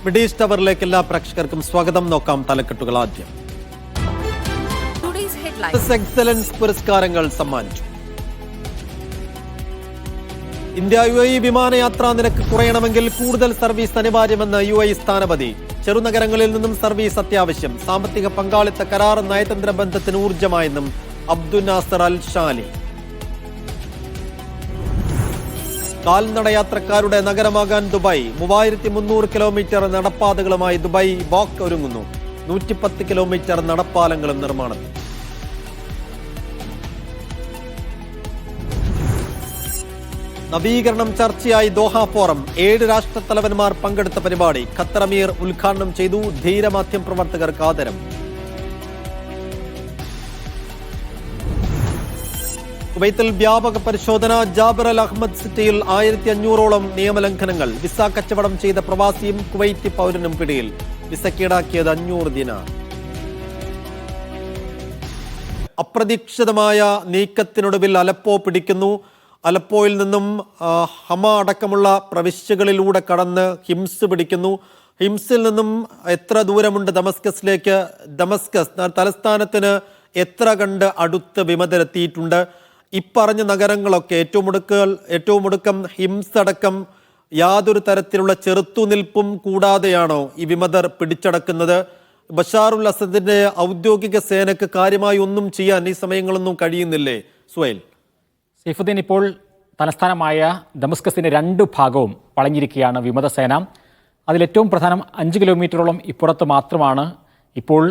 Mid east അവറിലേക്ക് എല്ലാ പ്രേക്ഷകർക്കും സ്വാഗതം. നോക്കാം തലക്കെട്ടുകൾ ആദ്യം. എക്സലൻസ് പുരസ്കാരങ്ങൾ സമ്മാനിച്ചു. ഇന്ത്യ UAE വിമാനയാത്രാ നിരക്ക് കുറയണമെങ്കിൽ കൂടുതൽ സർവീസ് അനിവാര്യമെന്ന് UAE സ്ഥാനപതി. ചെറുനഗരങ്ങളിൽ നിന്നും സർവീസ് അത്യാവശ്യം. സാമ്പത്തിക പങ്കാളിത്ത കരാർ നയതന്ത്ര ബന്ധത്തിന് ഊർജ്ജമായെന്നും അബ്ദുൽ നാസർ അൽ ഷാലി. കാൽനടയാത്രക്കാരുടെ നഗരമാകാൻ ദുബായ്. 3300 കിലോമീറ്റർ നടപ്പാതകളുമായി ദുബായ് വാക്ക് ഒരുങ്ങുന്നു. 110 കിലോമീറ്റർ നടപ്പാലങ്ങളും നിർമ്മാണത്തിൽ. നവീകരണം ചർച്ചയായി ദോഹ ഫോറം. 7 രാഷ്ട്രത്തലവന്മാർ പങ്കെടുത്ത പരിപാടി ഖത്തർ അമീർ ഉദ്ഘാടനം ചെയ്തു. ധീരമാധ്യമ പ്രവർത്തകർക്ക് ആദരം. കുവൈത്തിൽ വ്യാപക പരിശോധന. ജാബിർ അൽ അഹമ്മദ് സിറ്റിയിൽ 1500ഓളം നിയമലംഘനങ്ങൾ. വിസ കച്ചവടം ചെയ്ത പ്രവാസിയും കുവൈത്തി പൗരനും പിടിയിൽ. വിസയ്ക്ക് ഈടാക്കിയത് 500 ദിനാർ. അപ്രതീക്ഷിതമായ നീക്കത്തിനൊടുവിൽ അലപ്പോ പിടിക്കുന്നു. അലപ്പോയിൽ നിന്നും ഹമ അടക്കമുള്ള പ്രവിശ്യകളിലൂടെ കടന്ന് ഹിംസ് പിടിക്കുന്നു. ഹിംസിൽ നിന്നും എത്ര ദൂരമുണ്ട് ദമസ്കസിലേക്ക്? ദമസ്കസ് തലസ്ഥാനത്തിന് എത്ര കണ്ട് അടുത്ത് വിമതരെത്തിയിട്ടുണ്ട്? ഇപ്പറഞ്ഞ നഗരങ്ങളൊക്കെ ഏറ്റവും ഒടുക്കം ഹിംസ് അടക്കം യാതൊരു തരത്തിലുള്ള ചെറുത്തുനിൽപ്പും കൂടാതെയാണോ ഈ വിമതർ പിടിച്ചടക്കുന്നത്? ബഷാറുൽ അസദിന്റെ ഔദ്യോഗിക സേനക്ക് കാര്യമായി ഒന്നും ചെയ്യാൻ ഈ സമയങ്ങളൊന്നും കഴിയുന്നില്ലേ? സുഹൈൽ. സൈഫുദ്ദീൻ, ഇപ്പോൾ തലസ്ഥാനമായ ദമസ്കസിന്റെ 2 ഭാഗവും വളഞ്ഞിരിക്കുകയാണ് വിമതസേന. അതിലേറ്റവും പ്രധാനം 5 കിലോമീറ്ററോളം ഇപ്പുറത്ത് മാത്രമാണ് ഇപ്പോൾ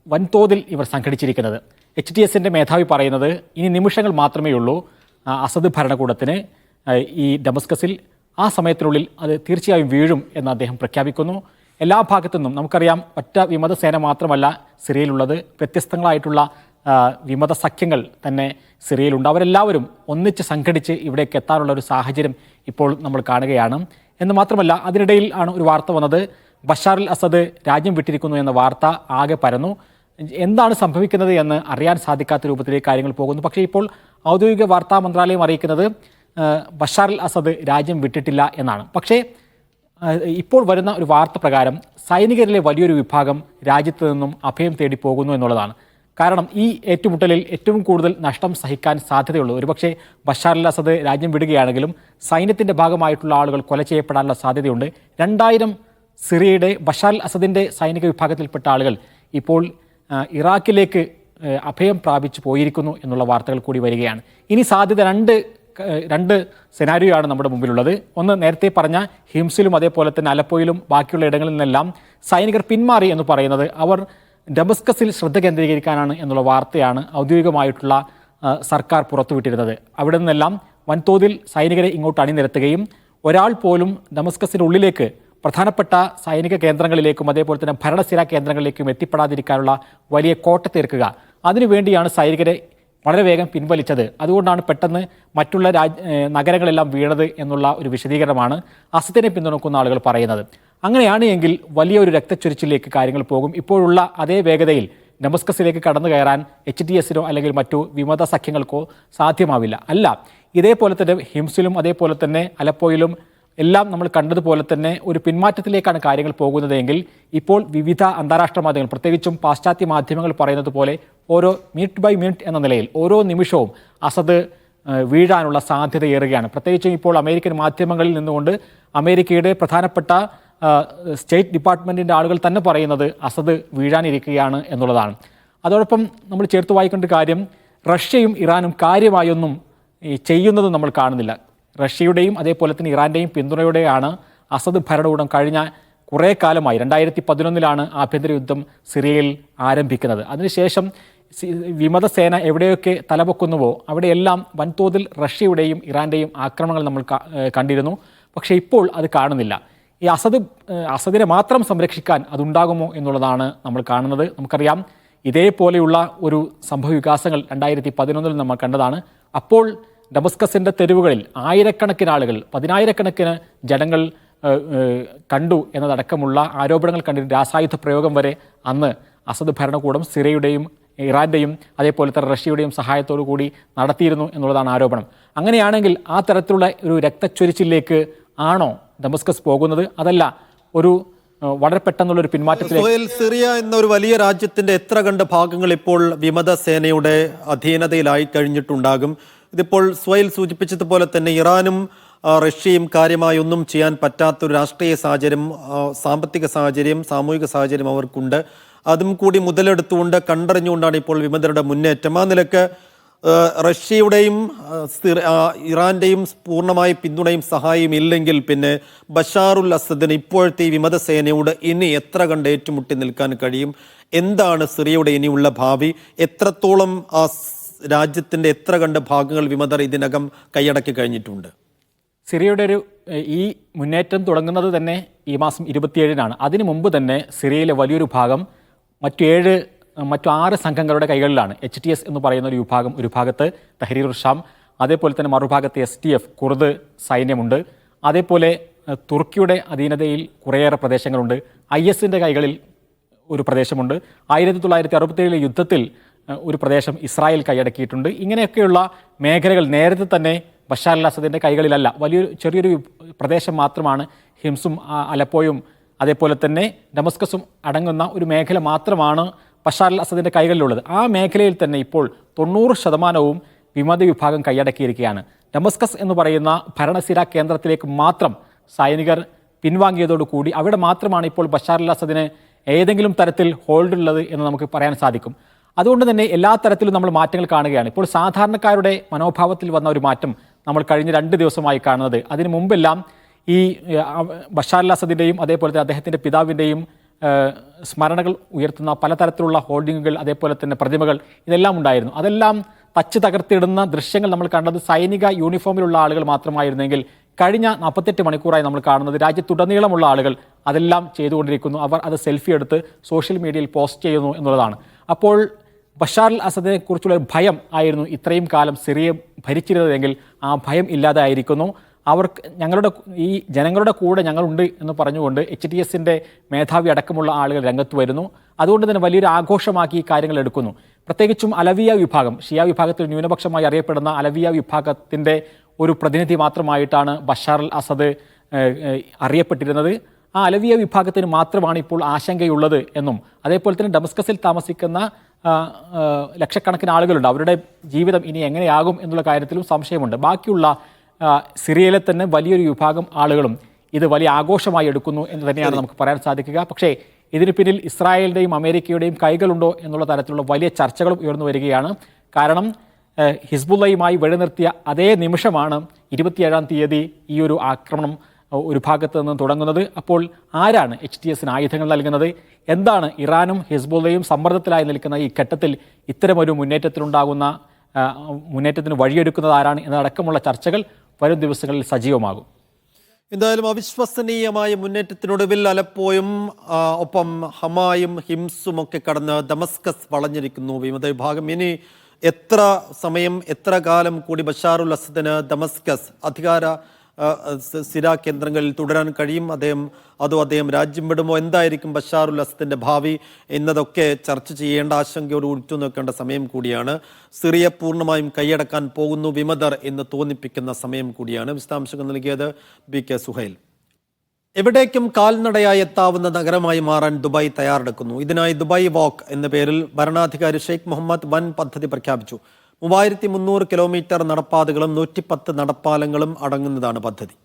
വൻതോതിൽ ഇവർ സംഘടിച്ചിരിക്കുന്നത്. HTSന്റെ മേധാവി പറയുന്നത് ഇനി നിമിഷങ്ങൾ മാത്രമേ ഉള്ളൂ അസദ് ഭരണകൂടത്തിന് ഈ ഡമസ്കസിൽ. ആ സമയത്തിനുള്ളിൽ അത് തീർച്ചയായും വീഴും എന്ന് അദ്ദേഹം പ്രഖ്യാപിക്കുന്നു. എല്ലാ ഭാഗത്തു നിന്നും നമുക്കറിയാം, ഒറ്റ വിമതസേന മാത്രമല്ല സിറിയയിലുള്ളത്. വ്യത്യസ്തങ്ങളായിട്ടുള്ള വിമത സഖ്യങ്ങൾ തന്നെ സിറിയയിലുണ്ട്. അവരെല്ലാവരും ഒന്നിച്ച് സംഘടിച്ച് ഇവിടേക്ക് എത്താനുള്ള ഒരു സാഹചര്യം ഇപ്പോൾ നമ്മൾ കാണുകയാണ്. എന്ന് മാത്രമല്ല, അതിനിടയിൽ ആണ് ഒരു വാർത്ത വന്നത്. ബഷാർ അൽ അസദ് രാജ്യം വിട്ടിരിക്കുന്നു എന്ന വാർത്ത ആകെ പരന്നു. എന്താണ് സംഭവിക്കുന്നത് എന്ന് അറിയാൻ സാധിക്കാത്ത രൂപത്തിലേക്ക് കാര്യങ്ങൾ പോകുന്നു. പക്ഷേ ഇപ്പോൾ ഔദ്യോഗിക വാർത്താ മന്ത്രാലയം അറിയിക്കുന്നത് ബഷാർ അൽ അസദ് രാജ്യം വിട്ടിട്ടില്ല എന്നാണ്. പക്ഷേ ഇപ്പോൾ വരുന്ന ഒരു വാർത്ത പ്രകാരം സൈനികരിലെ വലിയൊരു വിഭാഗം രാജ്യത്ത് നിന്നും അഭയം തേടി പോകുന്നു എന്നുള്ളതാണ്. കാരണം ഈ ഏറ്റുമുട്ടലിൽ ഏറ്റവും കൂടുതൽ നഷ്ടം സഹിക്കാൻ സാധ്യതയുള്ളൂ ഒരുപക്ഷെ ബഷാർ അൽ അസദ് രാജ്യം വിടുകയാണെങ്കിലും സൈന്യത്തിൻ്റെ ഭാഗമായിട്ടുള്ള ആളുകൾ കൊല ചെയ്യപ്പെടാനുള്ള സാധ്യതയുണ്ട്. 2000 സിറിയയുടെ ബഷാർ അൽ അസദിൻ്റെ സൈനിക വിഭാഗത്തിൽപ്പെട്ട ആളുകൾ ഇപ്പോൾ ഇറാഖിലേക്ക് അഭയം പ്രാപിച്ചു പോയിരിക്കുന്നു എന്നുള്ള വാർത്തകൾ കൂടി വരികയാണ്. ഇനി സാധ്യത രണ്ട് സെനാരിയോ ആണ് നമ്മുടെ മുമ്പിലുള്ളത്. ഒന്ന്, നേരത്തെ പറഞ്ഞ ഹിംസിലും അതേപോലെ തന്നെ അലപ്പോയിലും ബാക്കിയുള്ള ഇടങ്ങളിൽ നിന്നെല്ലാം സൈനികർ പിന്മാറി എന്ന് പറയുന്നത് അവർ ഡമസ്കസിൽ ശ്രദ്ധ കേന്ദ്രീകരിക്കാനാണ് എന്നുള്ള വാർത്തയാണ് ഔദ്യോഗികമായിട്ടുള്ള സർക്കാർ പുറത്തുവിട്ടിരുന്നത്. അവിടെ നിന്നെല്ലാം വൻതോതിൽ സൈനികരെ ഇങ്ങോട്ട് അണിനിരത്തുകയും ഒരാൾ പോലും ഡമസ്കസിൻ്റെ ഉള്ളിലേക്ക് പ്രധാനപ്പെട്ട സൈനിക കേന്ദ്രങ്ങളിലേക്കും അതേപോലെ തന്നെ ഭരണസ്ഥിര കേന്ദ്രങ്ങളിലേക്കും എത്തിപ്പെടാതിരിക്കാനുള്ള വലിയ കോട്ട തീർക്കുക, അതിനുവേണ്ടിയാണ് സൈനികരെ വളരെ വേഗം പിൻവലിച്ചത്. അതുകൊണ്ടാണ് പെട്ടെന്ന് മറ്റുള്ള നഗരങ്ങളെല്ലാം വീണത് എന്നുള്ള ഒരു വിശദീകരണമാണ് അസദിനെ പിന്തുണക്കുന്ന ആളുകൾ പറയുന്നത്. അങ്ങനെയാണ് എങ്കിൽ വലിയൊരു രക്തച്ചൊരിച്ചിലേക്ക് കാര്യങ്ങൾ പോകും. ഇപ്പോഴുള്ള അതേ വേഗതയിൽ ഡമസ്കസിലേക്ക് കടന്നു കയറാൻ HTSനോ അല്ലെങ്കിൽ മറ്റു വിമത സഖ്യങ്ങൾക്കോ സാധ്യമാവില്ല. അല്ല, ഇതേപോലെ തന്നെ ഹിംസിലും അതേപോലെ തന്നെ അലപ്പോയിലും എല്ലാം നമ്മൾ കണ്ടതുപോലെ തന്നെ ഒരു പിന്മാറ്റത്തിലേക്കാണ് കാര്യങ്ങൾ പോകുന്നതെങ്കിൽ ഇപ്പോൾ വിവിധ അന്താരാഷ്ട്ര മാധ്യമങ്ങൾ, പ്രത്യേകിച്ചും പാശ്ചാത്യ മാധ്യമങ്ങൾ പറയുന്നത് പോലെ ഓരോ മിനിറ്റ് ബൈ മിനിറ്റ് എന്ന നിലയിൽ ഓരോ നിമിഷവും അസദ് വീഴാനുള്ള സാധ്യതയേറുകയാണ്. പ്രത്യേകിച്ചും ഇപ്പോൾ അമേരിക്കൻ മാധ്യമങ്ങളിൽ നിന്നുകൊണ്ട് അമേരിക്കയുടെ പ്രധാനപ്പെട്ട സ്റ്റേറ്റ് ഡിപ്പാർട്ട്മെൻറ്റിൻ്റെ ആളുകൾ തന്നെ പറയുന്നത് അസദ് വീഴാനിരിക്കുകയാണ് എന്നുള്ളതാണ്. അതോടൊപ്പം നമ്മൾ ചേർത്ത് വായിക്കേണ്ട കാര്യം, റഷ്യയും ഇറാനും കാര്യമായൊന്നും ചെയ്യുന്നത് നമ്മൾ കാണുന്നില്ല. റഷ്യയുടെയും അതേപോലെ തന്നെ ഇറാൻ്റെയും പിന്തുണയോടെയാണ് അസദ് ഭരണകൂടം കഴിഞ്ഞ കുറേ കാലമായി 2011 ആഭ്യന്തര യുദ്ധം സിറിയയിൽ ആരംഭിക്കുന്നത്. അതിനുശേഷം വിമതസേന എവിടെയൊക്കെ തലപൊക്കുന്നുവോ അവിടെയെല്ലാം വൻതോതിൽ റഷ്യയുടെയും ഇറാൻ്റെയും ആക്രമണങ്ങൾ നമ്മൾ കണ്ടിരുന്നു. പക്ഷേ ഇപ്പോൾ അത് കാണുന്നില്ല. ഈ അസദിനെ മാത്രം സംരക്ഷിക്കാൻ അതുണ്ടാകുമോ എന്നുള്ളതാണ് നമ്മൾ കാണുന്നത്. നമുക്കറിയാം, ഇതേപോലെയുള്ള ഒരു സംഭവവികാസങ്ങൾ 2011 നമ്മൾ കണ്ടതാണ്. അപ്പോൾ ഡമസ്കസിൻ്റെ തെരുവുകളിൽ ആയിരക്കണക്കിന് ആളുകൾ, 10,000കണക്കിന് ജനങ്ങൾ കണ്ടു എന്നതടക്കമുള്ള ആരോപണങ്ങൾ കണ്ടിട്ട് രാസായുധ പ്രയോഗം വരെ അന്ന് അസദ് ഭരണകൂടം സിറിയയുടെയും ഇറാൻ്റെയും അതേപോലെ തന്നെ റഷ്യയുടെയും സഹായത്തോടു കൂടി നടത്തിയിരുന്നു എന്നുള്ളതാണ് ആരോപണം. അങ്ങനെയാണെങ്കിൽ ആ തരത്തിലുള്ള ഒരു രക്തച്ചൊരിച്ചിലേക്ക് ആണോ ഡമസ്കസ് പോകുന്നത്? അതല്ല, ഒരു വളരെ പെട്ടെന്നുള്ളൊരു പിന്മാറ്റത്തിലേക്ക്. സോഹൈൽ, സിറിയ എന്ന ഒരു വലിയ രാജ്യത്തിന്റെ എത്ര കണ്ട് ഭാഗങ്ങൾ ഇപ്പോൾ വിമത സേനയുടെ അധീനതയിലായി കഴിഞ്ഞിട്ടുണ്ടാകും? ഇതിപ്പോൾ സോഹൈൽ സൂചിപ്പിച്ചതുപോലെ തന്നെ ഇറാനും റഷ്യയും കാര്യമായി ഒന്നും ചെയ്യാൻ പറ്റാത്തൊരു രാഷ്ട്രീയ സാഹചര്യം, സാമ്പത്തിക സാഹചര്യം, സാമൂഹിക സാഹചര്യം അവർക്കുണ്ട്. അതും കൂടി മുതലെടുത്തുകൊണ്ട് കണ്ടറിഞ്ഞുകൊണ്ടാണ് ഇപ്പോൾ വിമതരുടെ മുന്നേറ്റം. ആ നിലക്ക് റഷ്യയുടെയും ഇറാന്റെയും പൂർണ്ണമായി പിന്തുണയും സഹായവും ഇല്ലെങ്കിൽ പിന്നെ ബഷാറുൽ അസദിന് ഇപ്പോഴത്തെ ഈ വിമത സേനയോട് ഇനി എത്ര കണ്ട് ഏറ്റുമുട്ടി നിൽക്കാൻ കഴിയും? എന്താണ് സിറിയയുടെ ഇനിയുള്ള ഭാവി? എത്രത്തോളം ആ രാജ്യത്തിന്റെ എത്ര കണ്ട് ഭാഗങ്ങൾ വിമതർ ഇതിനകം കൈയടക്കി കഴിഞ്ഞിട്ടുണ്ട്? സിറിയയുടെ ഈ മുന്നേറ്റം തുടങ്ങുന്നത് തന്നെ ഈ മാസം 27-നാണ്. അതിനു മുമ്പ് തന്നെ സിറിയയിലെ വലിയൊരു ഭാഗം മറ്റു 6 സംഘങ്ങളുടെ കൈകളിലാണ്. HTS എന്ന് പറയുന്ന ഒരു വിഭാഗം ഒരു ഭാഗത്ത്, തഹരീർ ഷാം, അതേപോലെ തന്നെ മറുഭാഗത്ത് SDF കുർദ് സൈന്യമുണ്ട്. അതേപോലെ തുർക്കിയുടെ അധീനതയിൽ കുറേയേറെ പ്രദേശങ്ങളുണ്ട്. IS-ന്റെ കൈകളിൽ ഒരു പ്രദേശമുണ്ട്. 1967 യുദ്ധത്തിൽ ഒരു പ്രദേശം ഇസ്രായേൽ കൈയടക്കിയിട്ടുണ്ട്. ഇങ്ങനെയൊക്കെയുള്ള മേഖലകൾ നേരത്തെ തന്നെ ബഷാർ അൽ അസദിൻ്റെ കൈകളിലല്ല. ചെറിയൊരു പ്രദേശം മാത്രമാണ് ഹിംസും അലപ്പോയും അതേപോലെ തന്നെ ഡമസ്കസും അടങ്ങുന്ന ഒരു മേഖല മാത്രമാണ് ബഷാർ അൽ അസദിൻ്റെ കൈകളിലുള്ളത്. ആ മേഖലയിൽ തന്നെ ഇപ്പോൾ 90% വിമത വിഭാഗം കൈയടക്കിയിരിക്കുകയാണ്. ഡമസ്കസ് എന്ന് പറയുന്ന ഭരണസിരാ കേന്ദ്രത്തിലേക്ക് മാത്രം സൈനികർ പിൻവാങ്ങിയതോടുകൂടി അവിടെ മാത്രമാണ് ഇപ്പോൾ ബഷാർ അൽ അസദിന് ഏതെങ്കിലും തരത്തിൽ ഹോൾഡ് ഉള്ളത് എന്ന് നമുക്ക് പറയാൻ സാധിക്കും. അതുകൊണ്ട് തന്നെ എല്ലാ തരത്തിലും നമ്മൾ മാറ്റങ്ങൾ കാണുകയാണ്. ഇപ്പോൾ സാധാരണക്കാരുടെ മനോഭാവത്തിൽ വന്ന ഒരു മാറ്റം നമ്മൾ കഴിഞ്ഞ 2 ദിവസമായി കാണുന്നത്. അതിനു മുമ്പെല്ലാം ഈ ബഷാർ അൽ അസദിൻ്റെയും അതേപോലെ തന്നെ അദ്ദേഹത്തിൻ്റെ പിതാവിൻ്റെയും സ്മരണകൾ ഉയർത്തുന്ന പലതരത്തിലുള്ള ഹോർഡിങ്ങുകൾ, അതേപോലെ തന്നെ പ്രതിമകൾ, ഇതെല്ലാം ഉണ്ടായിരുന്നു. അതെല്ലാം തച്ച് തകർത്തിടുന്ന ദൃശ്യങ്ങൾ നമ്മൾ കണ്ടത് സൈനിക യൂണിഫോമിലുള്ള ആളുകൾ മാത്രമായിരുന്നെങ്കിൽ കഴിഞ്ഞ 48 മണിക്കൂറായി നമ്മൾ കാണുന്നത് രാജ്യത്തുടനീളമുള്ള ആളുകൾ അതെല്ലാം ചെയ്തുകൊണ്ടിരിക്കുന്നു. അവർ അത് സെൽഫി എടുത്ത് സോഷ്യൽ മീഡിയയിൽ പോസ്റ്റ് ചെയ്യുന്നു എന്നുള്ളതാണ്. അപ്പോൾ ബഷാർ അൽ അസദിനെ കുറിച്ചുള്ള ഭയം ആയിരുന്നു ഇത്രയും കാലം സിറിയ ഭരിച്ചിരുന്നതെങ്കിൽ ആ ഭയം ഇല്ലാതായിരിക്കുന്നു. അവർക്ക് ഈ ജനങ്ങളുടെ കൂടെ ഞങ്ങളുണ്ട് എന്ന് പറഞ്ഞുകൊണ്ട് HTS-ന്റെ മേധാവി അടക്കമുള്ള ആളുകൾ രംഗത്ത് വരുന്നു. അതുകൊണ്ട് തന്നെ വലിയൊരു ആഘോഷമാക്കി ഈ കാര്യങ്ങൾ എടുക്കുന്നു. പ്രത്യേകിച്ചും അലവിയ വിഭാഗം, ഷിയ വിഭാഗത്തിൽ ന്യൂനപക്ഷമായി അറിയപ്പെടുന്ന അലവിയ വിഭാഗത്തിൻ്റെ ഒരു പ്രതിനിധി മാത്രമായിട്ടാണ് ബഷാർ അൽ അസദ് അറിയപ്പെട്ടിരുന്നത്. ആ അലവിയ വിഭാഗത്തിന് മാത്രമാണ് ഇപ്പോൾ ആശങ്കയുള്ളത് എന്നും അതേപോലെ തന്നെ ഡമസ്കസിൽ താമസിക്കുന്ന ലക്ഷക്കണക്കിന് ആളുകളുണ്ട്. അവരുടെ ജീവിതം ഇനി എങ്ങനെയാകും എന്നുള്ള കാര്യത്തിലും സംശയമുണ്ട്. ബാക്കിയുള്ള സിറിയയിലെ തന്നെ വലിയൊരു വിഭാഗം ആളുകളും ഇത് വലിയ ആഘോഷമായി എടുക്കുന്നു എന്ന് തന്നെയാണ് നമുക്ക് പറയാൻ സാധിക്കുക. പക്ഷേ ഇതിന് പിന്നിൽ ഇസ്രായേലിൻ്റെയും അമേരിക്കയുടെയും കൈകളുണ്ടോ എന്നുള്ള തരത്തിലുള്ള വലിയ ചർച്ചകളും ഉയർന്നു വരികയാണ്. കാരണം ഹിസ്ബുള്ളയുമായി വഴിനിർത്തിയ അതേ നിമിഷമാണ് 27-ാം തീയതി ഈ ഒരു ആക്രമണം ഒരു ഭാഗത്ത് നിന്ന് തുടങ്ങുന്നത്. അപ്പോൾ ആരാണ് HTS-ന് ആയുധങ്ങൾ നൽകുന്നത്? എന്താണ് ഇറാനും ഹിസ്ബുള്ളയും സമ്മർദ്ദത്തിലായി നിൽക്കുന്ന ഈ ഘട്ടത്തിൽ ഇത്തരമൊരു മുന്നേറ്റത്തിന് വഴിയൊരുക്കുന്നത് ആരാണ് എന്നതടക്കമുള്ള ചർച്ചകൾ വരും ദിവസങ്ങളിൽ സജീവമാകും. എന്തായാലും അവിശ്വസനീയമായ മുന്നേറ്റത്തിനൊടുവിൽ അലപ്പോയും ഒപ്പം ഹമായും ഹിംസും ഒക്കെ കടന്ന് ദമസ്കസ് വളഞ്ഞിരിക്കുന്നു വിമത വിഭാഗം. ഇനി എത്ര സമയം, എത്ര കാലം കൂടി ബഷാറുൽ അസദിന് ദമസ്കസ് അധികാര സിരാ കേന്ദ്രങ്ങളിൽ തുടരാൻ കഴിയും? അദ്ദേഹം രാജ്യം വിടുമോ? എന്തായിരിക്കും ബഷാറുൽ അസദിന്റെ ഭാവി എന്നതൊക്കെ ചർച്ച ചെയ്യേണ്ട, ആശങ്കയോട് ഉറ്റുനോക്കേണ്ട സമയം കൂടിയാണ്. സിറിയ പൂർണ്ണമായും കൈയടക്കാൻ പോകുന്നു വിമതർ എന്ന് തോന്നിപ്പിക്കുന്ന സമയം കൂടിയാണ്. വിശദാംശങ്ങൾ നൽകിയത് BK സുഹൈൽ. എവിടേക്കും കാൽനടയായി എത്താവുന്ന നഗരമായി മാറാൻ ദുബായ് തയ്യാറെടുക്കുന്നു. ഇതിനായി ദുബായ് വാക്ക് എന്ന പേരിൽ ഭരണാധികാരി ഷെയ്ഖ് മുഹമ്മദ് വൻ പദ്ധതി പ്രഖ്യാപിച്ചു. 3300 കിലോമീറ്റർ നടപ്പാതകളും 110 നടപ്പാലങ്ങളും അടങ്ങുന്നതാണ് പദ്ധതി.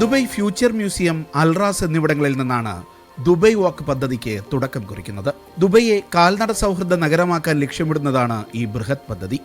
ദുബായ് ഫ്യൂച്ചർ മ്യൂസിയം, അൽറാസ് എന്നിവിടങ്ങളിൽ നിന്നാണ് ദുബായ് വാക്ക് പദ്ധതിക്ക് തുടക്കം കുറിക്കുന്നത്. ദുബൈയെ കാൽനട സൗഹൃദ നഗരമാക്കാൻ ലക്ഷ്യമിടുന്നതാണ് ഈ ബൃഹത് പദ്ധതി.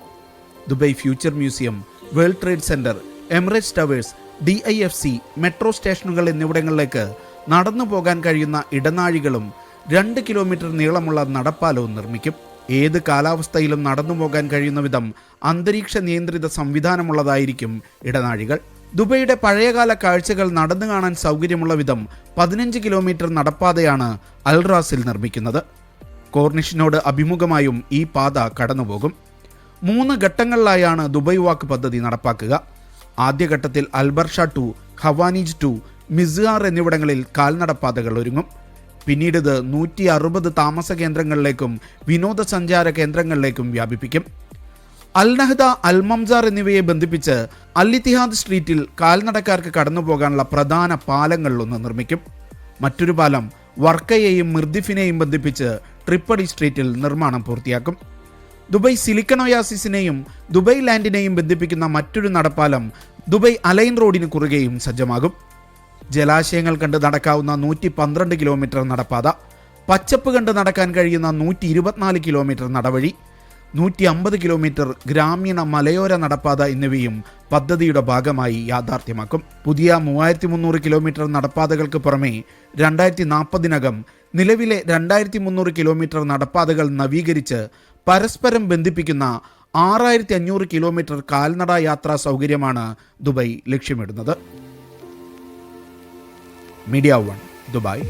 Dubai future museum, world trade centre, Emirates towers, DIFC, metro സ്റ്റേഷനുകൾ എന്നിവിടങ്ങളിലേക്ക് നടന്നു പോകാൻ കഴിയുന്ന ഇടനാഴികളും 2 കിലോമീറ്റർ നീളമുള്ള നടപ്പാലവും നിർമ്മിക്കും. ഏത് കാലാവസ്ഥയിലും നടന്നു പോകാൻ കഴിയുന്ന വിധം അന്തരീക്ഷ നിയന്ത്രിത സംവിധാനമുള്ളതായിരിക്കും ഇടനാഴികൾ. ദുബൈയുടെ പഴയകാല കാഴ്ചകൾ നടന്നു കാണാൻ സൗകര്യമുള്ള വിധം 15 കിലോമീറ്റർ നടപ്പാതയാണ് അൽറാസിൽ നിർമ്മിക്കുന്നത്. കോർണിഷിനോട് അഭിമുഖമായും ഈ പാത കടന്നുപോകും. 3 ഘട്ടങ്ങളിലായാണ് ദുബായ് വാക്ക് പദ്ധതി നടപ്പാക്കുക. ആദ്യഘട്ടത്തിൽ അൽബർഷ 2, ഹവാനീജ് 2, മിസ്ആർ എന്നിവിടങ്ങളിൽ കാൽനടപ്പാതകൾ ഒരുങ്ങും. പിന്നീട് ഇത് 160 താമസ കേന്ദ്രങ്ങളിലേക്കും വിനോദസഞ്ചാര കേന്ദ്രങ്ങളിലേക്കും വ്യാപിപ്പിക്കും. അൽ നഹ്ദ, അൽ മംസാർ എന്നിവയെ ബന്ധിപ്പിച്ച് അൽ ഇത്തിഹാദ് സ്ട്രീറ്റിൽ കാൽനടക്കാർക്ക് കടന്നുപോകാനുള്ള പ്രധാന പാലങ്ങളിലൊന്ന് നിർമ്മിക്കും. മറ്റൊരു പാലം വർക്കയെയും മിർദിഫിനെയും ബന്ധിപ്പിച്ച് ട്രിപ്പടി സ്ട്രീറ്റിൽ നിർമ്മാണം പൂർത്തിയാക്കും. ദുബായ് സിലിക്കൺ ഒയാസിസിനെയും ദുബായ് ലാൻഡിനെയും ബന്ധിപ്പിക്കുന്ന മറ്റൊരു നടപ്പാലം ദുബായ് അലൈൻ റോഡിന് കുറുകെയും സജ്ജമാകും. ജലാശയങ്ങൾ കണ്ട് നടക്കാവുന്ന 112 കിലോമീറ്റർ നടപ്പാത, പച്ചപ്പ് കണ്ട് നടക്കാൻ കഴിയുന്ന 124 കിലോമീറ്റർ നടവഴി, 150 കിലോമീറ്റർ ഗ്രാമീണ മലയോര നടപ്പാത എന്നിവയും പദ്ധതിയുടെ ഭാഗമായി യാഥാർത്ഥ്യമാക്കും. പുതിയ 3300 കിലോമീറ്റർ നടപ്പാതകൾക്ക് പുറമെ 2040-നകം നിലവിലെ 2300 കിലോമീറ്റർ നടപ്പാതകൾ നവീകരിച്ച് പരസ്പരം ബന്ധിപ്പിക്കുന്ന 6500 കിലോമീറ്റർ കാൽനട യാത്രാ സൗകര്യമാണ് ദുബായ് ലക്ഷ്യമിടുന്നത്. Media 1 Dubai.